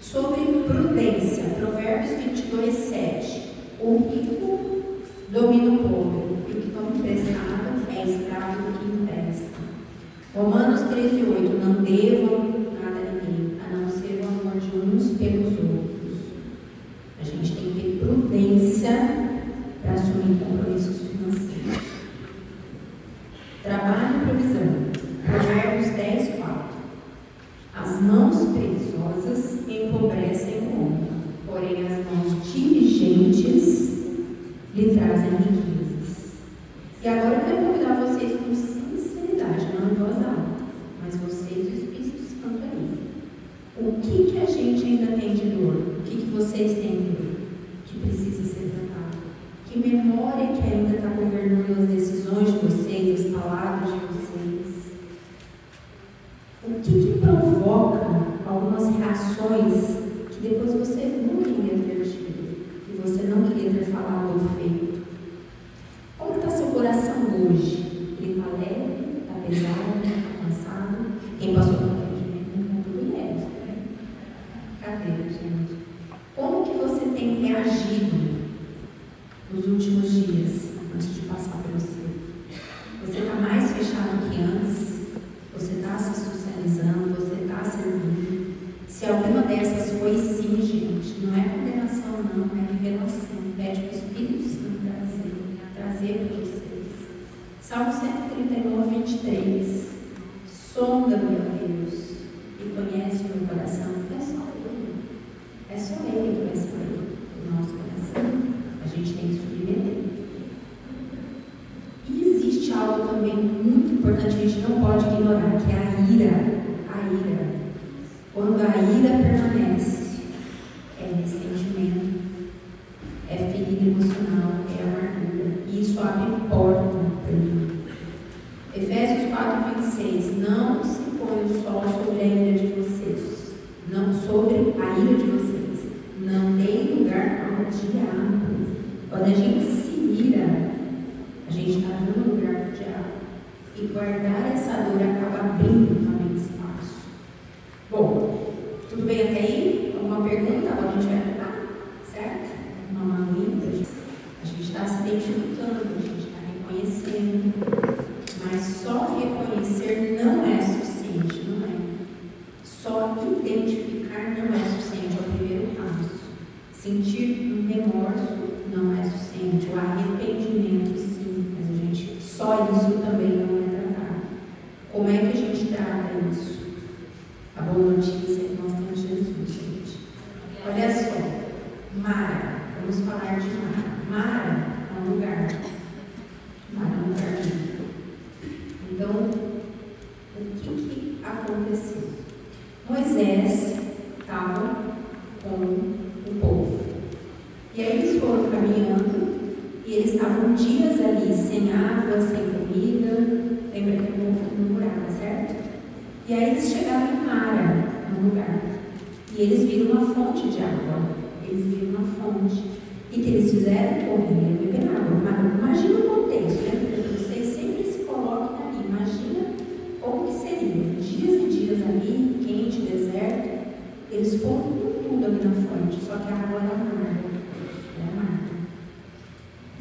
Sobre prudência, Provérbios 22:7. O rico domina o pobre, e o que toma emprestado é escravo do que empresta. Romanos 13:8. Não devam nada a ninguém, a não ser o amor de uns pelos outros. A gente tem que ter prudência para assumir compromissos financeiros. Trabalho e provisão. Provérbios 10, 4. As mãos preguiçosas empobrecem o homem, porém as mãos diligentes lhe trazem riquezas. E agora eu quero convidar vocês com sinceridade, não em voz alta, mas vocês e o Espírito Santo aí. O que a gente ainda tem de dor? O que vocês têm de dor? Que precisa ser tratado? Que memória que ainda está governando as decisões de vocês, as palavras de vocês? O que provoca algumas reações que depois você não queria ter tido, que você não queria ter falado ou feito? Como está seu coração hoje? Ele está leve, está pesado, está cansado? Quem passou por atendimento não tudo leve, né? Cadê, gente? Como que você tem reagido nos últimos dias, antes de passar pelo seu? Você está mais fechado que antes? Você está se socializando? Você está servindo? Se alguma dessas foi sim, gente, não é condenação não, é revelação. Pede para o Espírito Santo trazer para vocês. Salmo 139, 23. Sonda-me, ó Deus, e conhece o meu coração. É só Ele. É só Ele que vai saber o nosso coração. A gente tem que submeter. E existe algo também muito importante que a gente não pode ignorar, que é a ira. A ira. Quando a ira permanece, é ressentimento, é ferida emocional, é amargura. E isso abre porta para mim. Efésios 4, 26. Não se põe o sol sobre a ira de vocês. Não sobre a ira de vocês. Não dê lugar ao diabo. Quando a gente se ira, a gente está dando lugar para o diabo. E guardar essa dor acaba abrindo também espaço. Bom, tudo bem até aí? Alguma pergunta? Agora a gente vai falar, certo? Uma manuinha. A gente está se identificando, a gente está reconhecendo. Mas só reconhecer não é suficiente, não é? Só identificar não é suficiente, é o primeiro passo. Sentir um remorso não é suficiente, o arrependimento sim, mas a gente, só isso também não é tratado. Como é que a gente trata isso? A boa notícia é que nós temos Jesus, gente. Olha só, Mara, vamos falar de Mara. Mara é um lugar. Mara é um lugar lindo. Então, o que aconteceu? Moisés estava com o povo. E aí eles foram caminhando e eles estavam dias ali, sem água, sem comida. Lembra que o povo não morava, certo? E aí eles chegaram em Mara, no lugar. E eles viram uma fonte de água. Eles viram uma fonte. E o que eles fizeram? Correram e beberam água. Imagina o contexto, né? Vocês sempre se colocam ali. Imagina como que seria. Dias e dias ali, quente, deserto. Eles foram com tudo ali na fonte. Só que a água era amarga. Era amarga.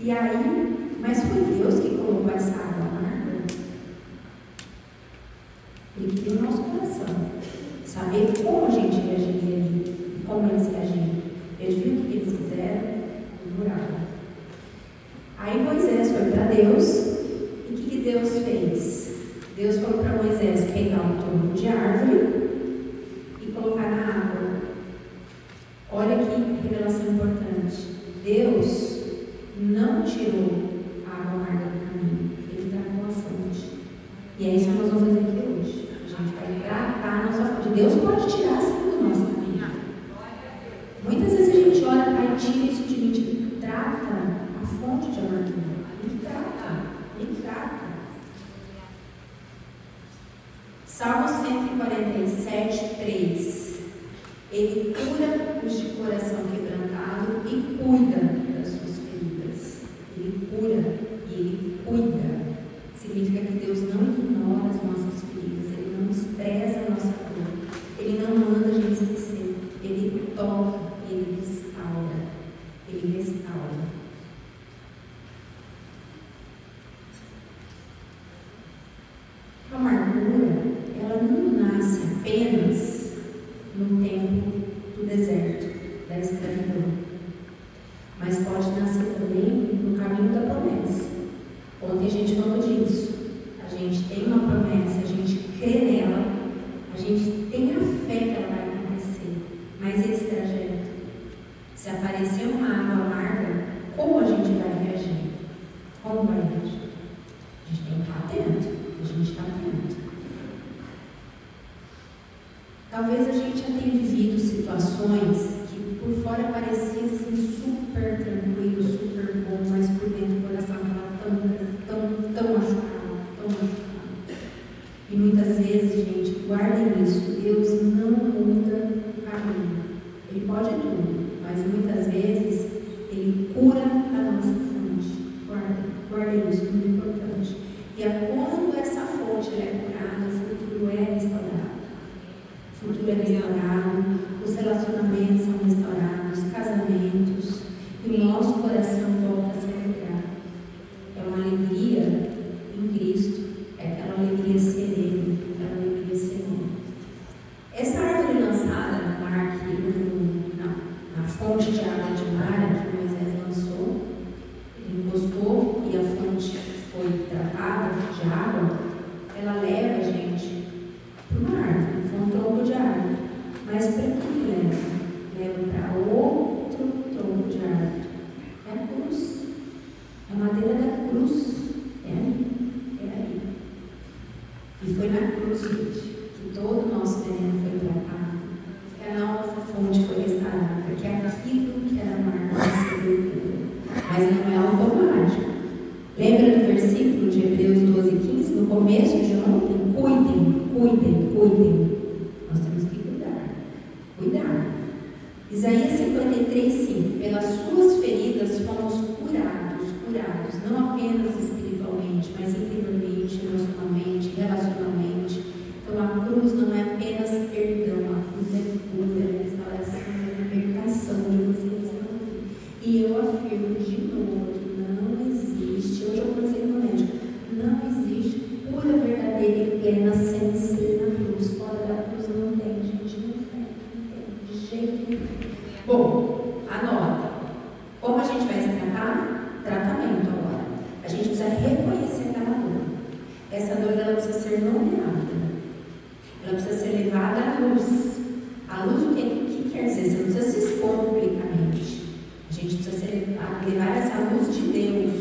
E aí, mas foi Deus que colocou essa água amarga? Ele queria o nosso coração. Saber como a gente reagiria ali. Como eles reagiram. Eles viram o que eles fizeram. Murmuraram. Aí Moisés foi para Deus. E o que Deus fez? Deus falou para Moisés pegar um tronco de árvore e colocar na água. Olha que revelação importante. Deus não tirou a água amarga do caminho. Ele tragou a fonte. E é isso que nós vamos fazer aqui hoje. A gente vai tratar a nossa fonte. Deus pode tirar sim do nosso caminho. Muitas vezes a gente olha para e tira isso de mim. Ele trata a fonte de amargura. Ele trata. Ele trata. Salmo 147, 3. Ele cura os de coração quebrantado e cuida das suas feridas. Ele cura e ele cuida. Significa que Deus não ignora as nossas feridas. Ele não despreza a nossa dor. Ele não manda a gente esquecer. Ele toca, ele restaura. Ele restaura. A amargura, ela não nasce apenas restaurado, os relacionamentos são restaurados, casamentos, e o nosso coração volta a se alegrar. É uma alegria em Cristo, é aquela alegria serena, aquela alegria serena. Essa árvore lançada no mar, na fonte de água de mar que Moisés lançou, ele encostou e a fonte foi tratada de água, ela leva a gente para uma árvore, foi um tronco de árvore. Mas para que leva? Leva para outro tronco de árvore. É a cruz. É a madeira da cruz. É aí. E foi na cruz, gente, que todo o nosso veneno foi tratado. Que a nossa fonte foi restaurada. Que aquilo que era amargo se deu. Mas não é automático. Lembra do versículo de Hebreus 12:15? No começo de ontem? Cuidem. Nós temos que cuidar. Isaías 53:5. Pelas suas feridas fomos curados, não apenas espiritualmente, mas interiormente, emocionalmente, relacionalmente. Então a cruz não é apenas perdão, a cruz é cura, é restauração, é libertação de vocês. E eu afirmo de novo que não existe, hoje eu conversei com o médico, não existe cura verdadeira e plena sem ser na cruz. Fora da cruz não tem, gente, não tem, de jeito nenhum. Bom, anota. Como a gente vai se tratar? Tratamento agora. A gente precisa reconhecer aquela dor. Essa dor ela precisa ser nomeada. Ela precisa ser levada à luz. A luz o que quer dizer? Você não precisa se expor publicamente. A gente precisa levar essa luz de Deus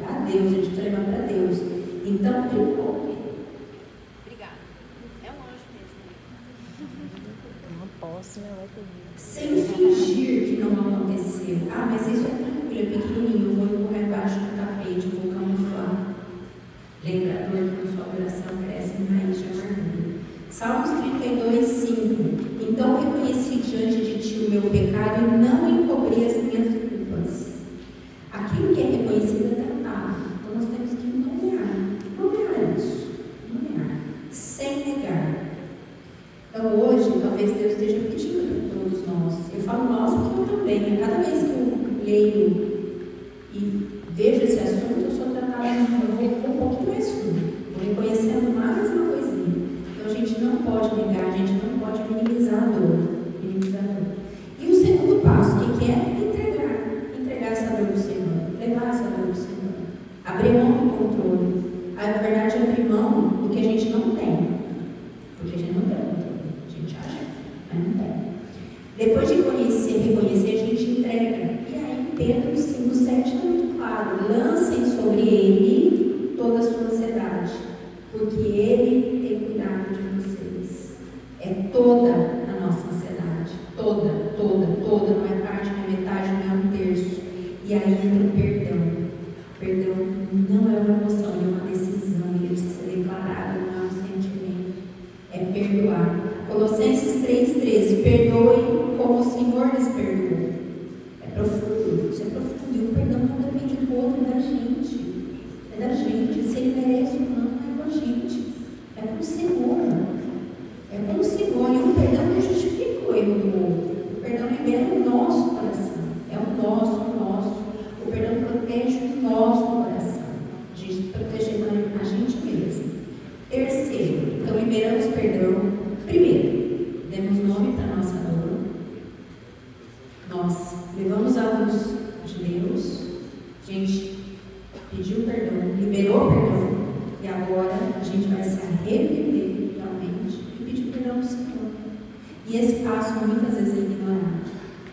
para Deus, a gente precisa levar para Deus. Então, obrigada. É um anjo mesmo. Não posso, né? Vai ter. Sem fingir que não aconteceu. Ah, mas isso é tranquilo, é pequenininho, eu vou empurrar embaixo do tapete, eu vou camuflar. Lembra a dor que na sua oração cresce em raiz de amargura. Salmos 32:5. Então reconheci diante de ti o meu pecado e não encobri as minhas culpas. Aquilo que é reconhecido é tratado. Então nós temos que nomear isso. Sem negar. Então hoje, talvez Deus esteja pedindo para todos nós. Eu falo nós porque eu também. A cada vez que eu leio e vejo esse assunto, eu sou tratada, eu vou um pouquinho mais fundo. Vou reconhecendo mais uma coisinha. Então a gente não pode negar, a gente não pode minimizar a dor. E o segundo passo, o que é? Entregar essa dor do Senhor. Levar essa dor do Senhor. Abrir mão do controle. Na verdade, abrir mão do que a gente não tem. Porque a gente não tem controle. A gente acha, mas não tem. Depois de reconhecer, a gente entrega. E aí, Pedro 5:7 é muito claro. Lancem sobre ele toda a sua ansiedade, porque ele tem cuidado de vocês. É toda a nossa ansiedade. Toda. Não é parte, não é metade, não é um terço. E aí entra o perdão. Perdão não é uma emoção, é uma decisão. Ele precisa ser declarado, não é um sentimento. É perdoar. Colossenses 3:13. Perdoem como o Senhor lhes perdoou. É profundo, isso é profundo. E o perdão não depende do outro, é da gente. É da gente. Se ele merece ou não, é com a gente. É com o Senhor. É com o Senhor. E o perdão não justifica o erro do outro. O perdão libera o nosso coração. É o nosso. O perdão protege o nosso coração. A gente protegendo a gente mesmo. Terceiro, então liberamos perdão. Primeiro, demos nome para a nossa dor. Nós levamos a luz de Deus. A gente pediu perdão, liberou perdão. E agora a gente vai se arrepender realmente e pedir perdão ao Senhor. E esse passo muitas vezes é ignorado.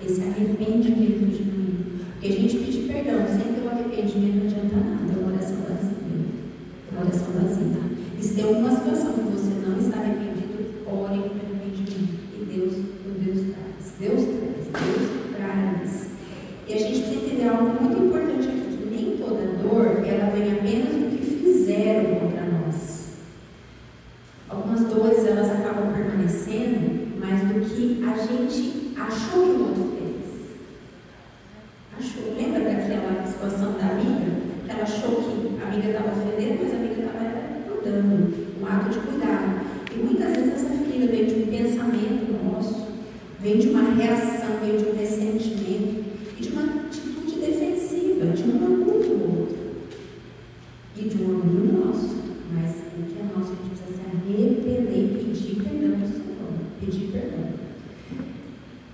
Esse arrependimento genuíno. Porque a gente pedir perdão sem ter o arrependimento não adianta nada. É uma oração vazia. E se tem alguma situação que você não está arrependido, ore com arrependimento. E Deus traz. E a gente precisa entender algo muito importante aqui, que nem toda dor, ela vem apenas do que fizeram contra nós. Algumas dores, elas acabam permanecendo mais do que a gente achou que o outro fez. Lembra daquela situação da amiga? Que ela achou que a amiga estava ofendendo, mas a amiga estava cuidando, um ato de cuidado. E muitas vezes essa ferida veio de um pensamento nosso, vem de uma reação, vem de um ressentimento e de uma atitude defensiva, de um orgulho do outro e de um orgulho nosso. Mas o que é nosso, a gente precisa se arrepender e pedir perdão ao Senhor. Pedir perdão.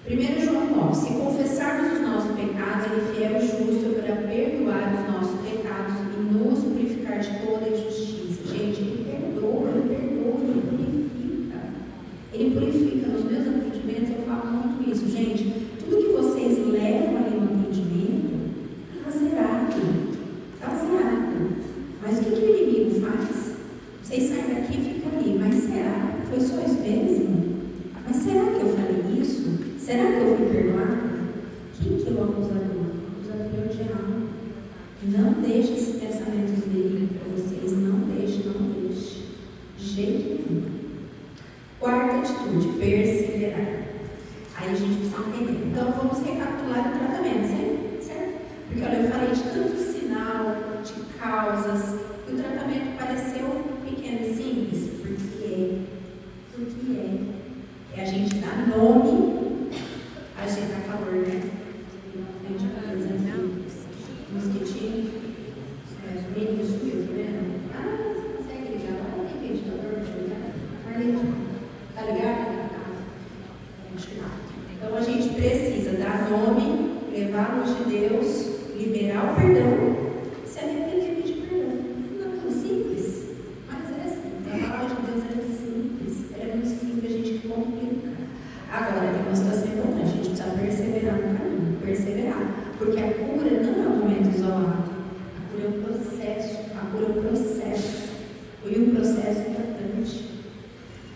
1 João 9: se confessarmos os nossos pecados, Ele é fiel e justo para perdoar os nossos pecados e nos purificar de toda injustiça. Gente, Ele perdoa, Ele purifica. Ele purifica. Nos meus atendimentos eu falo muito isso. Gente, tudo que vocês levam ali no atendimento está zerado. Está zerado. Mas o que o inimigo faz? Vocês saem daqui e ficam ali. Mas será? Foi só isso mesmo? Mas será que eu falei isso? Será que eu fui perdoar? Quem que é o acusador? O acusador é o diabo. Não deixe esses pensamentos virem para vocês. Não deixe. De jeito nenhum. Quarta atitude, perseverar. Aí a gente precisa entender. Então vamos recapitular o tratamento, certo? Porque olha, eu falei de tanto sinal, de causas, e o tratamento pareceu pequeno e simples, porque é a gente dar nome. A gente tá calor, né? Mosquitinho. O menino subiu, tá vendo? Você consegue ligar lá? Não tem ventilador para ligar? Tá ligado? Acho que não. Então a gente precisa dar nome, levar a luz de Deus, liberar o perdão, se arrepender e pedir perdão. Não é tão simples, mas é assim. A palavra de Deus é simples. Ela é muito simples, a gente complica. Agora, tem uma situação importante, a gente precisa perseverar no caminho, porque a cura não é um momento isolado, a cura é um processo, e um processo importante.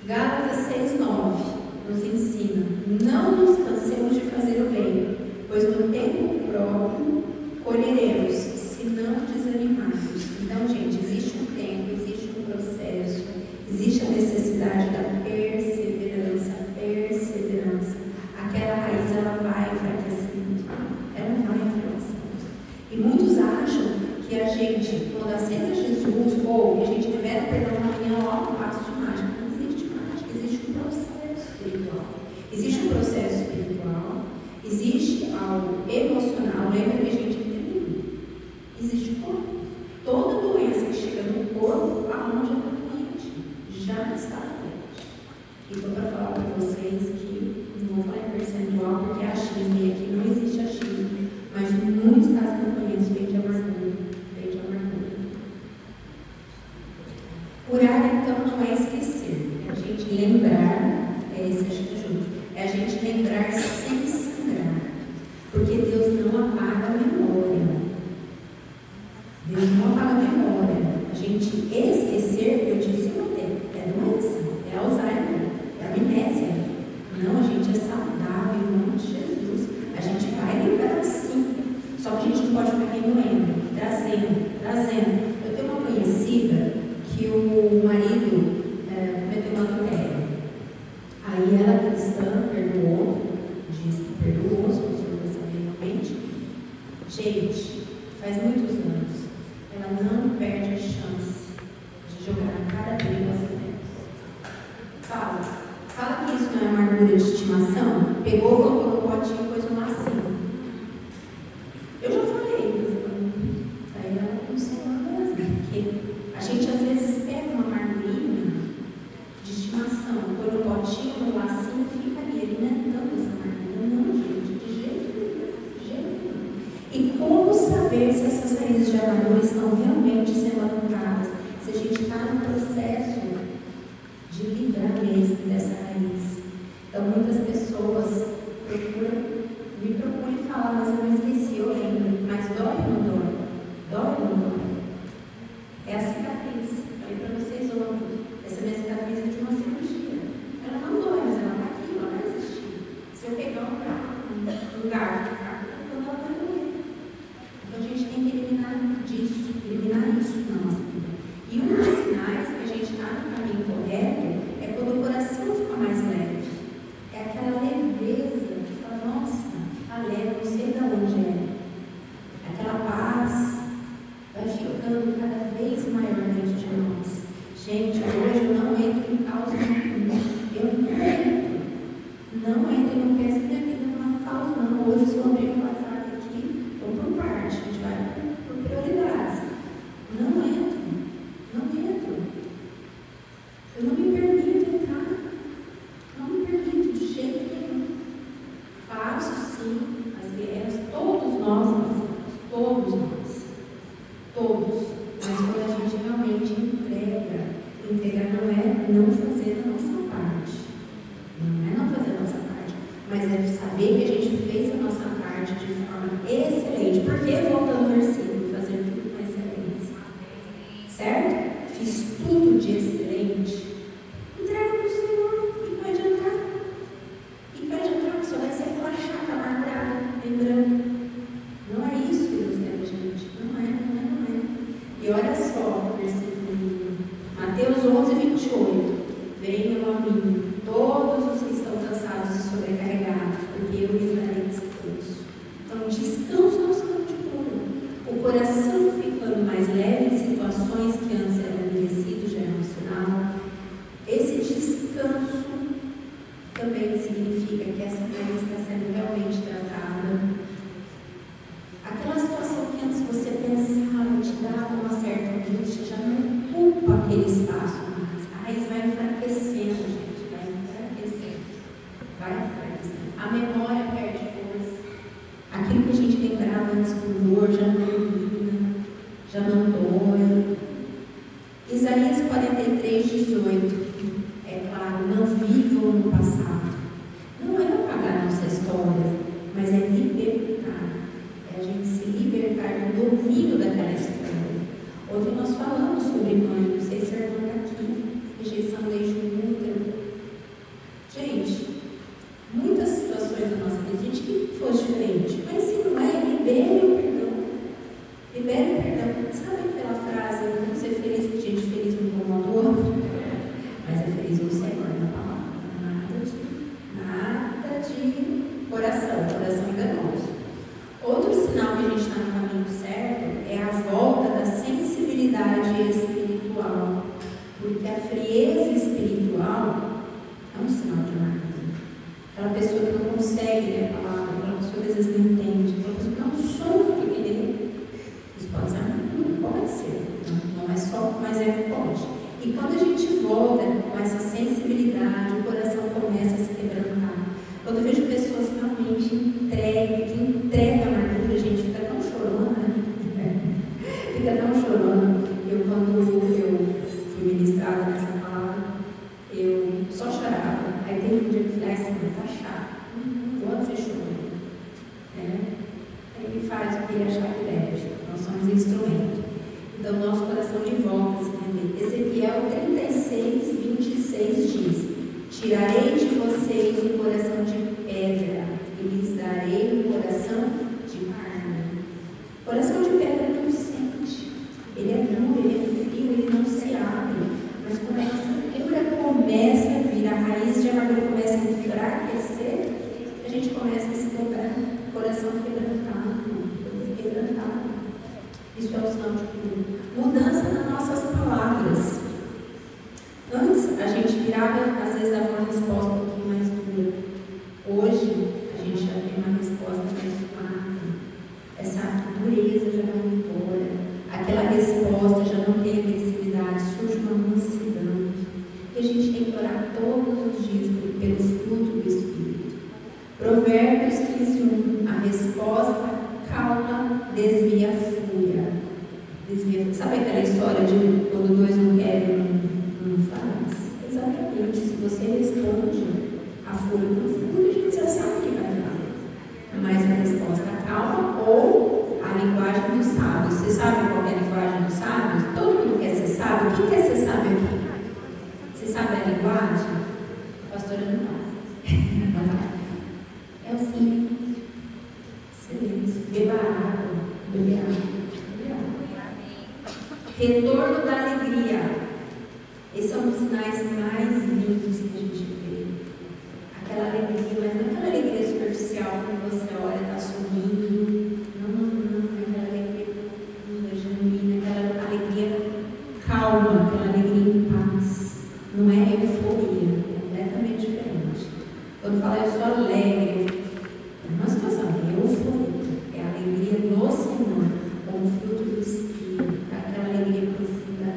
Gálatas 6:9 nos ensina: não nos cansemos de fazer o bem, pois no tempo próprio colheremos, se não desanimarmos. Então, gente, existe um tempo, existe um processo, existe a necessidade da perseverança. Aquela raiz, ela vai enfraquecendo. E muitos acham que a gente, quando aceita Jesus, ou que a gente libera o perdão na manhã, ó, um passo de mágica. Não existe mágica, existe um processo espiritual. Existe algo emocional. Lembra que a gente entendeu? Existe o corpo. Toda doença que chega no corpo, aonde está doente, já está doente. E estou para falar para vocês que não vou falar em percentual, porque é achismo, e aqui não existe achismo, mas em muitos casos que eu conheço, vem de amargura. Curar, então, não é esquecer, é a gente lembrar, esse acho que junto, é a gente lembrar sem sangrar, porque Deus não apaga a memória. A gente esquecer, eu disse ontem, é doença, é Alzheimer, é amnésia. Não, a gente é saudável em nome de Jesus. A gente vai lembrar sim. Só que a gente não pode ficar remoendo, trazendo. Eu tenho uma conhecida que o marido cometeu uma adultério. Aí ela, cristã, perdoou, disse que perdoou, se você não saber realmente. Gente, faz muitos anos, ela não perde a chance de jogar na cara dele o alimento. Fala que isso não é amargura de estimação. Pegou, colocou no potinho e pôs um lacinho. Eu já falei, daí ela não sei mais, porque a gente às vezes pega uma amargurinha de estimação, põe no potinho, no lacinho e fica ali alimentando essa amargura. Não, gente, de jeito nenhum. E como saber se essas raízes de amargura estão realmente sendo arrancadas? Se a gente está no processo de livrar mesmo dessa raiz. Então, muitas pessoas me procuram falar, mas eu não esqueci, eu lembro. Mas dói ou não dói? Dói ou não dói? É a cicatriz. Falei para vocês ontem. Essa minha cicatriz é de uma cirurgia. Ela não dói, mas ela está aqui, ela vai existir. Se eu pegar um garfo, ela vai doer. Então, a gente tem que eliminar isso na nossa vida. E um dos sinais que a gente está no caminho correto é quando o coração fica mais leve. É aquela leveza que fala, nossa, tá leve, não sei de onde é. Aquela paz vai ficando cada vez maior dentro de nós. Gente, hoje eu não entro em causa nenhuma. Eu não entro em é saber que a gente fez a nossa parte de forma excelente. Por que, voltando ao versículo, fazer tudo com excelência? Certo? Fiz tudo de excelente. Entrega para o Senhor. O que vai adiantar? O que vai adiantar? Só vai ser aquela chata amargurada, lembrando. Não é isso que Deus quer da gente. Não é. E olha só, versículo Mateus 11:28. Venham a mim, todos os que estão cansados e sobrecarregados, porque eu lhes darei descanso. Então, descanso é um sinal de cura. O coração ficando mais leve em situações que antes eram endurecidos, já é um sinal. Esse descanso também significa que essa raiz está sendo realmente tratada. Aquela situação que antes você pensava, te dava uma certa angústia, já não ocupa aquele espaço mais. A raiz vai enfraquecendo, gente, vai enfraquecendo. A memória perde força. Aquilo que a gente lembrava antes com dor já não domina, já não dói. Isaías 43:18. É claro, não vivam no passado. Não é apagar nossa história, mas é libertar. É a gente se libertar do domínio daquela história. Ontem nós falamos sobre mãe, não sei se a irmã está aqui, rejeição desde o útero. Gente, muitas situações da nossa vida, a gente queria que fosse diferente, mas se não é, libere o perdão. Libere o perdão. Sabe aquela frase, não ser feliz, porque gente feliz não incomoda, mas é feliz no Senhor, na palavra. Nada de coração enganoso. Outro sinal que a gente está no caminho certo é a volta da sensibilidade espiritual. Porque a frieza espiritual é um sinal de amargura. Aquela pessoa que não consegue ler a palavra, aquela pessoa que às vezes não entende, aquela pessoa que não soube o que ler. Isso pode ser amargura, pode ser. Não é só, mas pode. E quando a gente volta com essa sensibilidade, o coração começa a se quebrantar. Quando eu vejo pessoas realmente entregam a amargura, a gente fica tão chorona, né? Fica tão chorona. Quando eu fui ministrada nessa palavra, eu só chorava. Aí teve um dia que eu falei assim, mas tá chato. Não vou ser chorando. Ele faz o que ele achar que deve. Nós somos instrumento. Então, nosso coração de volta se render. Ezequiel 36:26 diz: tirarei de vocês o coração de pedra e lhes darei o coração de carne. O coração de pedra não sente. Ele é duro, ele é frio, ele não se abre. Mas quando a amargura começa a vir, a raiz de amargura começa a enfraquecer, a gente começa a se quebrar, coração quebrantado. Isso é o sinal de cura. Mudança nas nossas palavras. Antes, a gente virava, às vezes, dava uma resposta um pouquinho mais dura. Hoje, a gente já tem uma resposta mais suave. Essa dureza já vai embora. Aquela resposta já não tem agressividade, surge uma mansidão. E a gente tem que orar todos os dias pelos frutos do Espírito. Provérbios 15:1. A resposta calma desvia a fúria. Sabe aquela história de quando dois não querem, não faz? Exatamente. Se você responde a fúria profunda, a gente já sabe o que vai dar. Mas a resposta calma ou a linguagem dos sábios. Você sabe qual é a linguagem dos sábios? Todo mundo quer ser sábio. Quem quer ser sábio aqui? Você sabe a linguagem? A pastora não. É assim. Silêncio. Beba água. Beba água. Retorno da alegria. Esses são os sinais mais lindos que a gente vê. Aquela alegria, mas não é aquela alegria superficial quando você olha, está sorrindo. Não. É aquela alegria profunda, genuína, aquela alegria calma, aquela alegria em paz. Não é euforia, é completamente diferente. Quando fala eu sou alegre, é uma situação, é euforia. É a alegria do Senhor, como fruto do Espírito, aquela alegria profunda,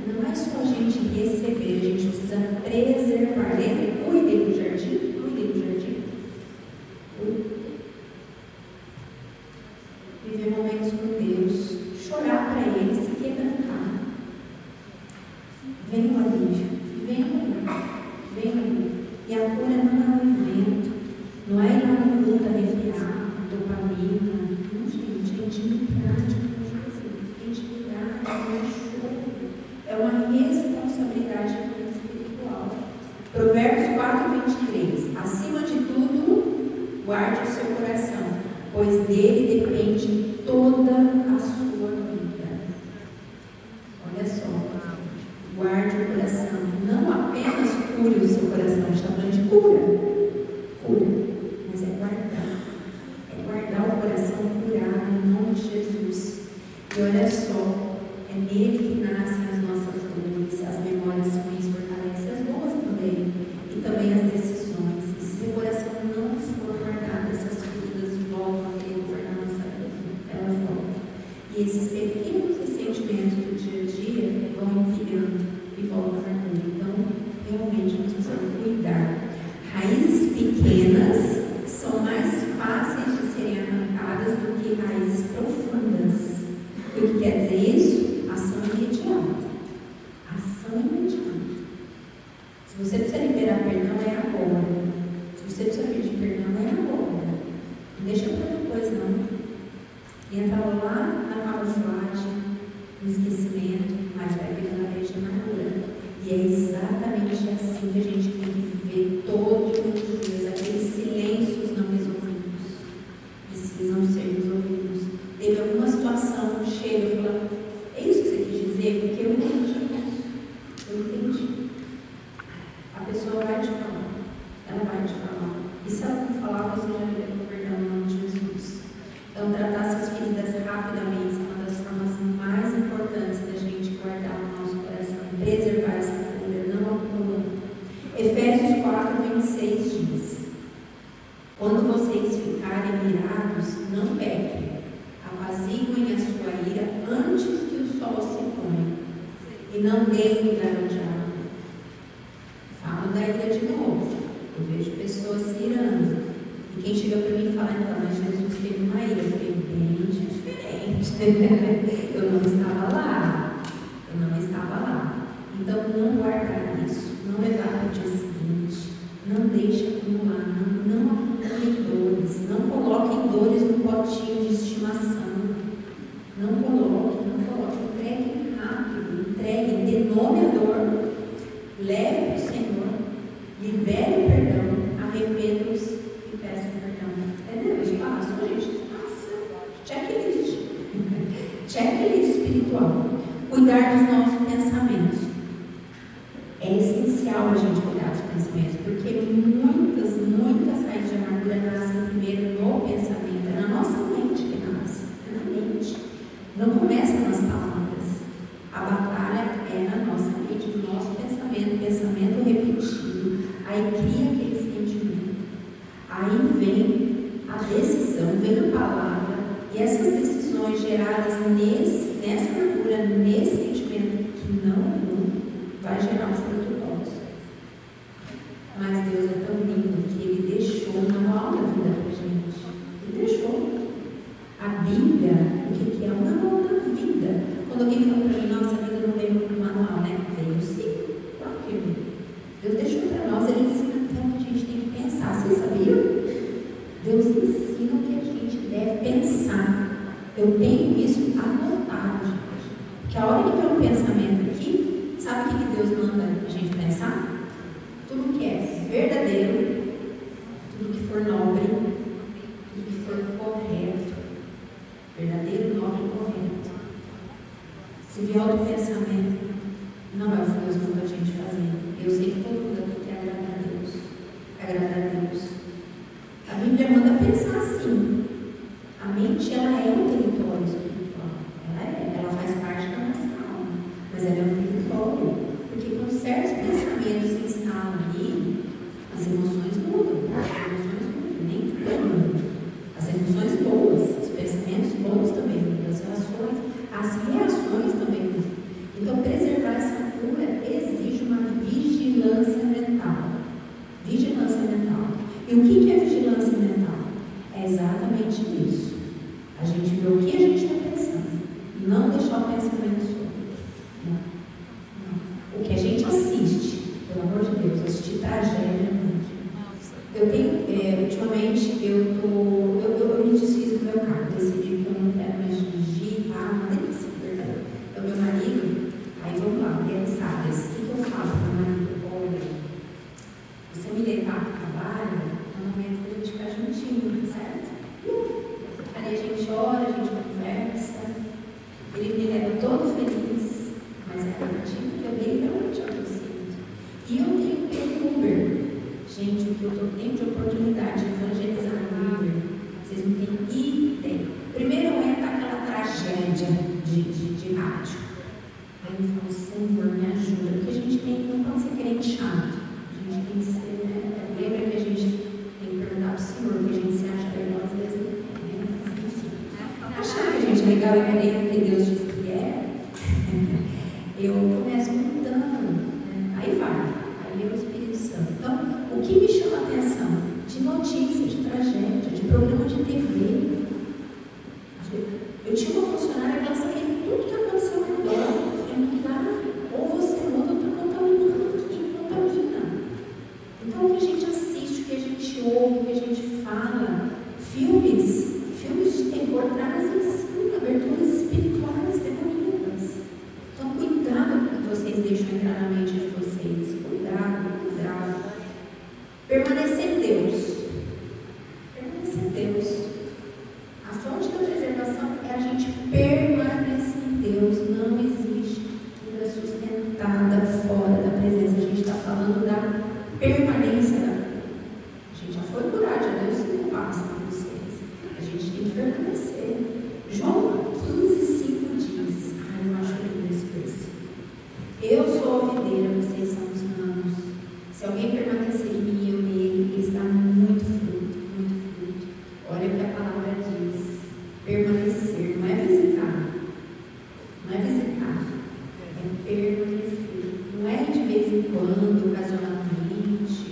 não é só a gente receber, a gente precisa preservar. Lembra? Cuide do jardim. Viver momentos com Deus, chorar para Ele, se quebrantar. Vem o alívio, vem o alívio. E a cura não é um evento, não é ir lá no mundo arrepiar, dopamina. Não, gente, é intimidade com Jesus. Intimidade, não é choro. É uma responsabilidade espiritual. Provérbios 4:23. Acima de tudo, guarde o seu coração, pois dele depende toda a sua vida. Olha só, guarde o coração, não apenas cure o seu coração, a gente está falando de cura, mas é guardar o coração curado em nome de Jesus. E olha só, é nele que nascem as nossas dores, as memórias ruins fortalecem as boas também, e também as decisões. E se o coração não for guardado, essas feridas voltam a querer governar a nossa vida, elas voltam. E esses pequenos sentimentos do dia a dia vão empilhando e voltam a arder. Então, realmente nós precisamos cuidar. Raízes pequenas são mais fáceis de serem arrancadas do que raízes profundas. E o que quer dizer isso? Ação imediata. Se você precisa liberar perdão, é agora. Se você precisa pedir perdão, é agora. Não deixa para depois, não. Entra lá na camuflagem, no esquecimento, mas vai virando a vez de amargura. E é exatamente assim que a gente tem que viver todos os dias. Aqueles silêncios não resolvidos precisam ser resolvidos. Teve alguma situação, chega e fala: é isso que você quis dizer? Porque eu entendi isso. Eu entendi. A pessoa vai te falar. Ela vai te falar. E se ela não falar, você já liberou perdão em nome de Jesus. Então, tratar essas feridas rapidamente é uma das formas mais importantes da gente guardar o nosso coração, preservar essa cura, não acumular. Efésios 4:26 diz: quando vocês ficarem irados, não pequem, apaziguem a sua ira antes que o sol se ponha, e não deem lugar ao diabo. Falo da ira de novo. Eu vejo pessoas se irando. E quem chega para mim e fala: então, mas Jesus teve uma ira. Eu falei: bem diferente. Eu não estava lá. Então, não guardar isso. Não levar para o dia seguinte. Não deixe acumular. Não acumule dores. Não coloque dores no potinho de estimação. Não coloque. Entregue rápido. Dê nome à dor. Leve para o Senhor. Libere o perdão. Arrependa-os e peça perdão. Entendeu? Espaço, gente. Checklist. Checklist espiritual. Cuidar dos nossos pensamentos. É essencial a gente cuidar dos pensamentos, porque muitas raízes de amargura nascem primeiro no pensamento. É na nossa mente que nasce. É na mente. Não começa nas palavras. A batalha é na nossa mente, no nosso pensamento repetido. Aí cria aquele sentimento. Aí vem a decisão, vem a palavra, e essas decisões geradas nessa amargura, nesse sentimento que não é bom, vai gerar um fruto tóxico. Mas Deus é tão lindo que Ele deixou um manual da vida para a gente. Ele deixou. A Bíblia, o que é? O manual da vida. Quando alguém falou para mim: nossa, a vida não veio com manual, né? Veio sim. Claro que veio. Deus deixou para nós, Ele ensina até o que a gente tem que pensar. Vocês sabiam? Deus ensina o que a gente deve pensar. Eu tenho isso anotado, gente. Porque a hora que tem um pensamento aqui, sabe o que Deus manda a gente pensar? Tudo que é verdadeiro, tudo que for nobre, tudo que for correto. Verdadeiro, nobre e correto. Se vier outro pensamento, não é o que Deus manda a gente fazer. Eu sei que todo mundo aqui quer agradar a Deus. A Bíblia manda pensar assim. A mente, ela é um território espiritual. Ela faz parte da nossa alma. Mas ela é um território. Porque quando certos pensamentos se instalam ali, as emoções mudam. Nem tudo. As emoções boas, os pensamentos bons também mudam. As reações também mudam. Então, preservar essa cura exige uma vigilância mental. Vigilância mental. E o que é vigilância mental? É exatamente isso. A gente vê o que a gente está pensando. Não deixar o pensamento solto. Não. O que a gente assiste, pelo amor de Deus, assistir tragédia. Eu tenho, ultimamente, eu me desfiz do meu carro. Decidi que eu não quero mais dirigir. Uma delícia, verdade. É o meu marido. Aí vamos lá, pensadas. O que eu falo para o meu marido? Olha, você me levar para o trabalho, normalmente a gente fica juntinho, certo? Aí a gente ora, a gente conversa. Ele me leva todo feliz, mas é relativo que eu dei realmente ao que eu sinto. E eu tenho pego Uber. Gente, o que eu estou tendo de oportunidade de evangelizar no Uber, vocês não têm ideia. Primeiro entra aquela tragédia de rádio. Aí eu falo, Senhor, me ajuda, porque a gente não pode ser crente chato. A gente tem que ser, né? Lembra que a gente tem que perguntar para o Senhor, porque a gente se acha legal, às vezes não é, né? Enfim, achar que a gente é legal e maneiro que Deus diz que é, eu começo mudando, né? Aí é o Espírito Santo. Então, o que me chama a atenção? De notícia, de tragédia, de programa de TV. Eu tinha uma funcionária que ela sabia tudo que aconteceu ao redor. Eu falei, não dá. Ou você muda ou está contaminando aqui, contamina. Então, o que a gente assiste, o que a gente ouve, o que a gente fala, filmes de terror trazem sim, aberturas espirituais demoníacas. Então, cuidado com o que vocês deixam entrar na mente de vocês. Cuidado. Permanecer em Deus. A fonte da preservação é a gente permanecer em Deus. Não existe cura sustentada fora da presença. A gente está falando da permanência da cura. A gente já foi curado, já deu 5 passos para vocês. A gente tem que permanecer. João 15:5 diz, eu acho lindo esse versículo. Eu sou a videira, vocês são os ramos. Se alguém permanecer em mim, eu nele, ele está muito fruto, muito fruto. Olha o que a palavra diz. Permanecer, não é visitar. Não é visitar. É permanecer. Não é de vez em quando, ocasionalmente.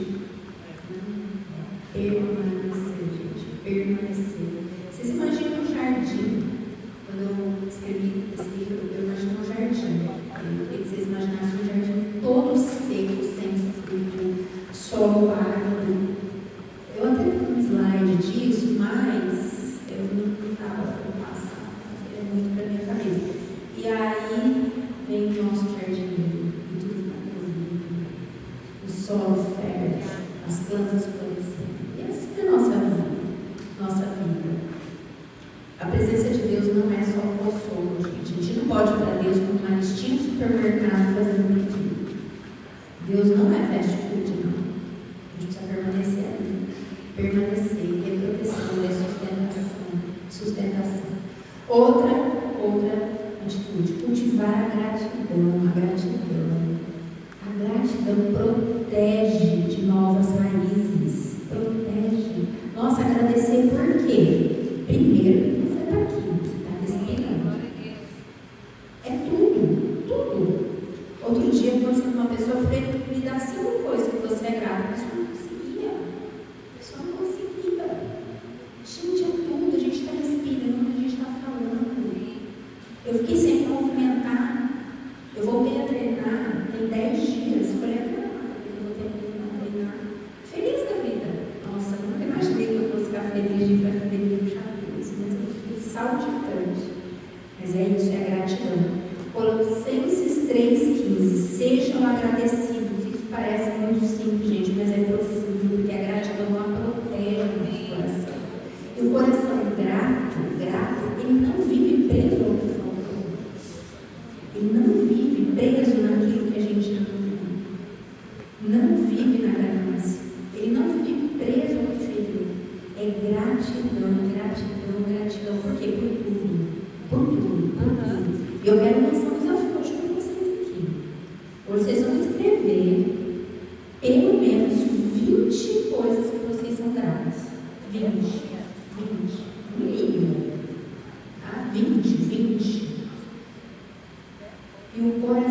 Não. Permanecer, gente. Permanecer. Vocês imaginam um jardim? Quando eu escrevi esse livro, eu imaginei um jardim. Eu queria que vocês imaginassem um jardim todo seco, sem fruto, solo árido. Eu até tenho um slide disso, mas eu não estava para passar, é muito para a minha cabeça. E aí vem o nosso jardineiro, e tudo fica bonito, o solo fértil, as plantas florescendo. E assim é a nossa vida. A presença de Deus não é só o consolo, gente. A gente não pode ir para Deus com uma listinha de supermercado fazendo pedido. Deus não é fast food, não. A gente precisa permanecer ali. Permanecer, é proteção, é sustentação. Outra atitude, cultivar a gratidão. A gratidão protege de novas raízes. Protege. Nossa, agradecer por quê? Primeiro, você está aqui, você está respirando. É tudo. Outro dia, eu conversei com uma pessoa, eu falei, me dá 5 coisas que você é grato. A pessoa não conseguia. Gente, é tudo. A gente está respirando, a gente está falando. Eu fiquei sem movimentar. Eu voltei a treinar, tem 10 dias. Falei, eu voltei a treinar. Feliz da vida. Nossa, eu nunca imaginei que eu fosse ficar feliz de ir para a academia do Chaves, mas eu fiquei saltitante. Mas é isso, é a gratidão. Colossenses 3,15. Sejam agradecidos. Isso parece muito simples, gente, mas é profundo, porque a gratidão ela protege o nosso coração. E o coração grato, ele não vive preso ao que faltou. Ele não vive preso naquilo que a gente não vive na ganância. Ele não vive preso ao que feriu. É gratidão. Por quê? Por tudo. E eu quero lançar um desafio hoje para vocês aqui. Vocês vão escrever pelo menos 20 coisas que vocês são gratos. 20. No mínimo. Tá? 20. E o coração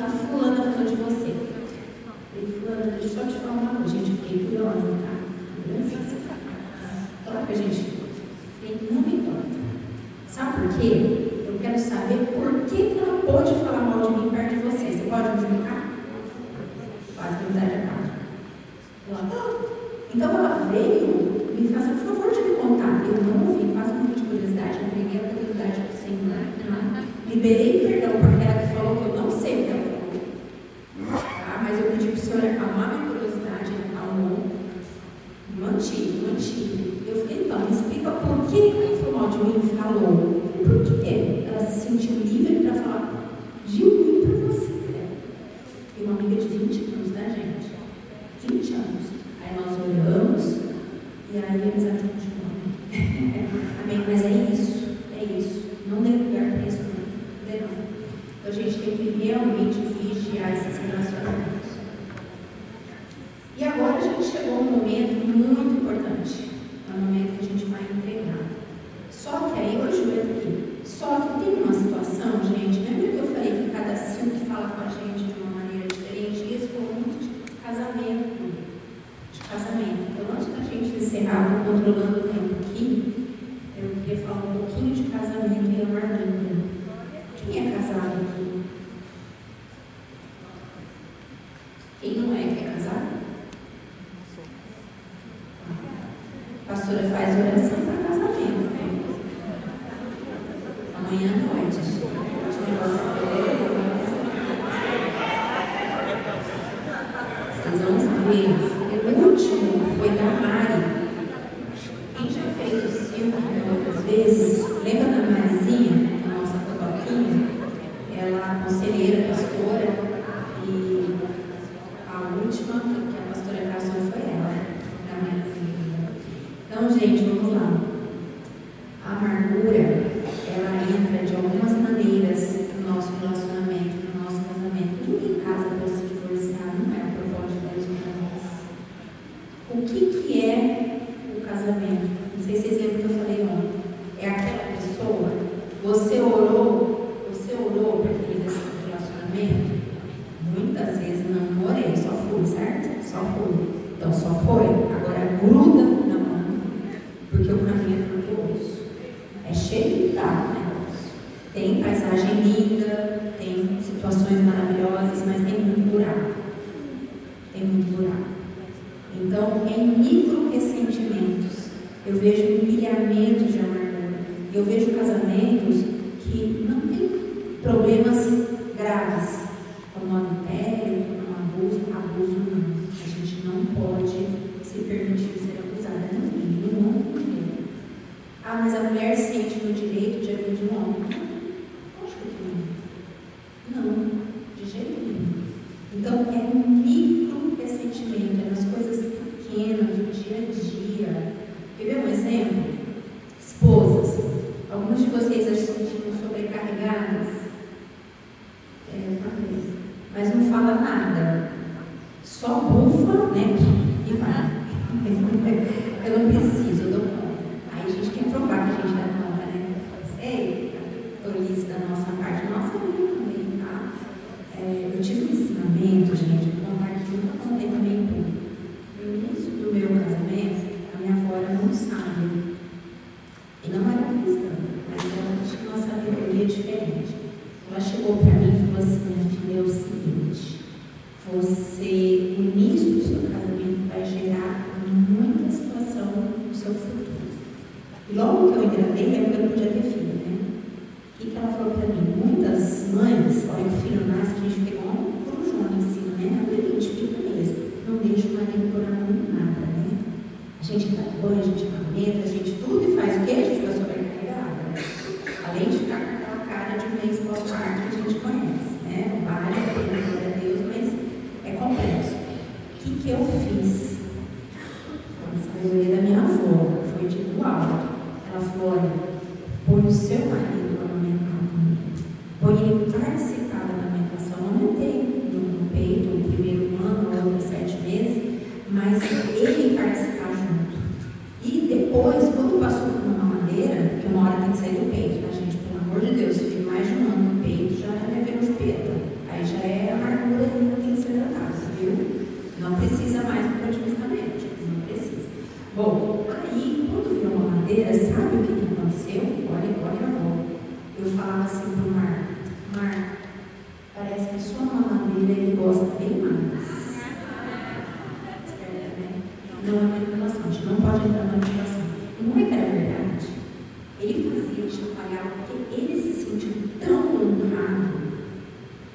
que fulana falou de você. E fulana, deixa eu só te falar uma coisa, gente, eu fiquei curiosa, tá? Troca, gente. Não me importa. Sabe por quê? Eu quero saber por que ela pode falar mal de mim perto de você. Você pode me explicar? Quase que amizade é fácil. Então ela veio me fazer o favor de me contar. Eu não ouvi, quase muito de curiosidade, entreguei a curiosidade para o Senhor. Liberei perdão para aquela que falou que eu não sei o que ela falou. Tá? Mas eu pedi para o Senhor acalmar minha curiosidade, ele acalmou. Mantive. Eu falei, então, me explica por que ela falou mal de mim e falou. Por que ela se sentiu livre para falar de mim para você? Tem uma amiga de 20 anos, né, gente? 20 anos. Aí nós oramos e aí a amizade continua. Amém? Mas é isso. Não dê lugar para isso, não. Então a gente tem que realmente vigiar esses relacionamentos. E agora a gente chegou a um momento muito importante. É um momento que a gente vai entregar. Só que aí eu ajoelho aqui. Só que tem uma situação, gente. Lembra que eu falei que cada que fala com a gente de uma maneira diferente? Isso foi muito de casamento. Então, antes da gente encerrar, controlando o tempo aqui, eu queria falar um pouquinho de casamento e amargura. Quem é casado aqui? Quem não é que é casado? A pastora faz oração para casamento, né? Amanhã à noite. Vocês vão ver. O último foi da Mari. Quem já fez o Silvio outras vezes, lembra da Marizinha, a nossa fotoquinha? Ela é conselheira, pastora, e a última que a pastora casou foi ela, da Marizinha. Então, gente, vamos lá. A amargura, ela entra de algumas maneiras no nosso relacionamento, no nosso casamento. Ninguém casa para se divorciar, não é a proposta de Deus para nós. O que é o casamento? Não sei se vocês lembram que eu falei ontem. É aquela pessoa, você orou para aquele relacionamento? Muitas vezes não orei, só fui, certo? Só fui. Então só foi, agora gruda na mão, porque o caminho é tortuoso. É cheio de dados, né? Tem paisagem linda, tem situações maravilhosas, mas tem muito buraco. Então, em micro ressentimentos, eu vejo pilhamentos de amargura. Eu vejo casamentos que não têm problemas graves, como adultério, como abuso não. A gente não pode se permitir ser abusada nem mulher. Ah, mas a mulher sente no direito de agredir um homem. Lógico que não. Não, de jeito nenhum. Então, é um micro ressentimento, é nas coisas pequenas, do dia a dia. Quer ver um exemplo? Esposas. Alguns de vocês já se sentiram sobrecarregadas? Mas não fala nada. Só bufa, né? E vai. Eu não preciso, eu dou conta. Aí a gente quer provar que a gente dá conta, né? Eita, tolice da nossa parte. Nossa, eu também, tá? Eu tive um ensinamento, gente, vou contar aqui, eu nunca contei também tudo. No início do meu casamento, a minha avó era muito sábia. E não era cristã, mas ela tinha uma sabedoria diferente. Ela chegou para mim e falou assim: minha filha, é o seguinte, o início do seu casamento vai gerar muita situação no seu futuro. E logo que eu engravidei, eu não podia ter filho, né? O que ela falou para mim? Muitas mães, olha, o filho nasce, a gente fica igual um corujão em cima, né? A gente fica mesmo. Não deixa o marido por amor em nada, né? A gente dá banho, a gente amamenta, a gente tudo e faz o quê? A gente fica sobrecarregada. Além de ficar com aquela cara de mês pós-parto que a gente conhece, né? Vale a pena, glória a Deus, mas é como que a sua mamadeira ele gosta bem mais. Não é manipulação, a gente não pode entrar na manipulação. E não é que era verdade. Ele fazia te apagar porque ele se sentiu tão honrado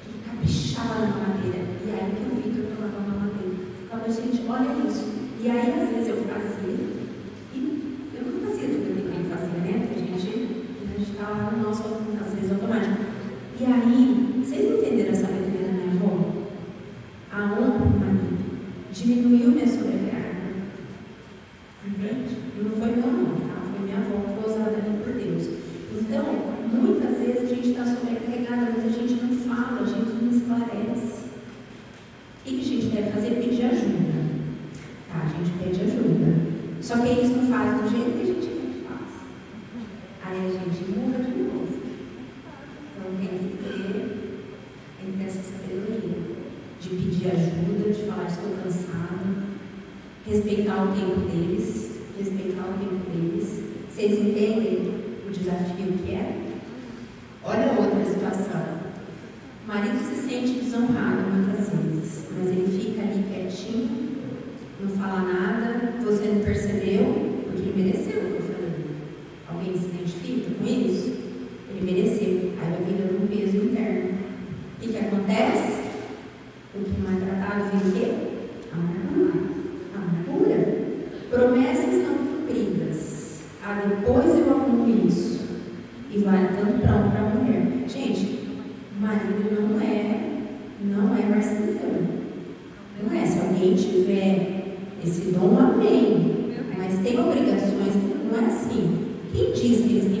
que ele caprichava na mamadeira. E aí que o Vitor tomava a mamadeira. Falava, gente, olha isso. E aí às vezes eu fazia, e eu não fazia tudo aquilo que ele fazia, né? Porque a gente está lá no nosso, às vezes, automático. E aí, vocês entenderam a sabedoria da minha avó? A honra do marido diminuiu minha sobrecarga. Entende? E não foi meu não, tá? Foi minha avó que foi usada ali por Deus. Então, muitas vezes a gente está sobrecarregada, mas a gente não fala, a gente não esclarece. O que a gente deve fazer? Pedir ajuda. Tá? A gente pede ajuda. Só que eles não fazem do jeito que a gente faz. Aí a gente muda de novo. Então tem que ter essa sabedoria de pedir ajuda, de falar estou cansado, respeitar o tempo deles, Vocês entendem o desafio que é? Olha outra situação. O marido se sente desonrado muitas vezes, mas ele fica ali quietinho, não fala nada, você não percebeu, porque ele mereceu o que eu falei. Alguém se identifica com isso? Ele mereceu. Aí vai virando um peso interno. O que acontece? O que não é tratado vem o quê? Amargura. Promessas não cumpridas. Depois eu arrumo isso. E vale tanto para um para a mulher. Gente, o marido não é marceneiro. Não é. Se alguém tiver esse dom, amém. Mas tem obrigações que não é assim. Quem diz que eles têm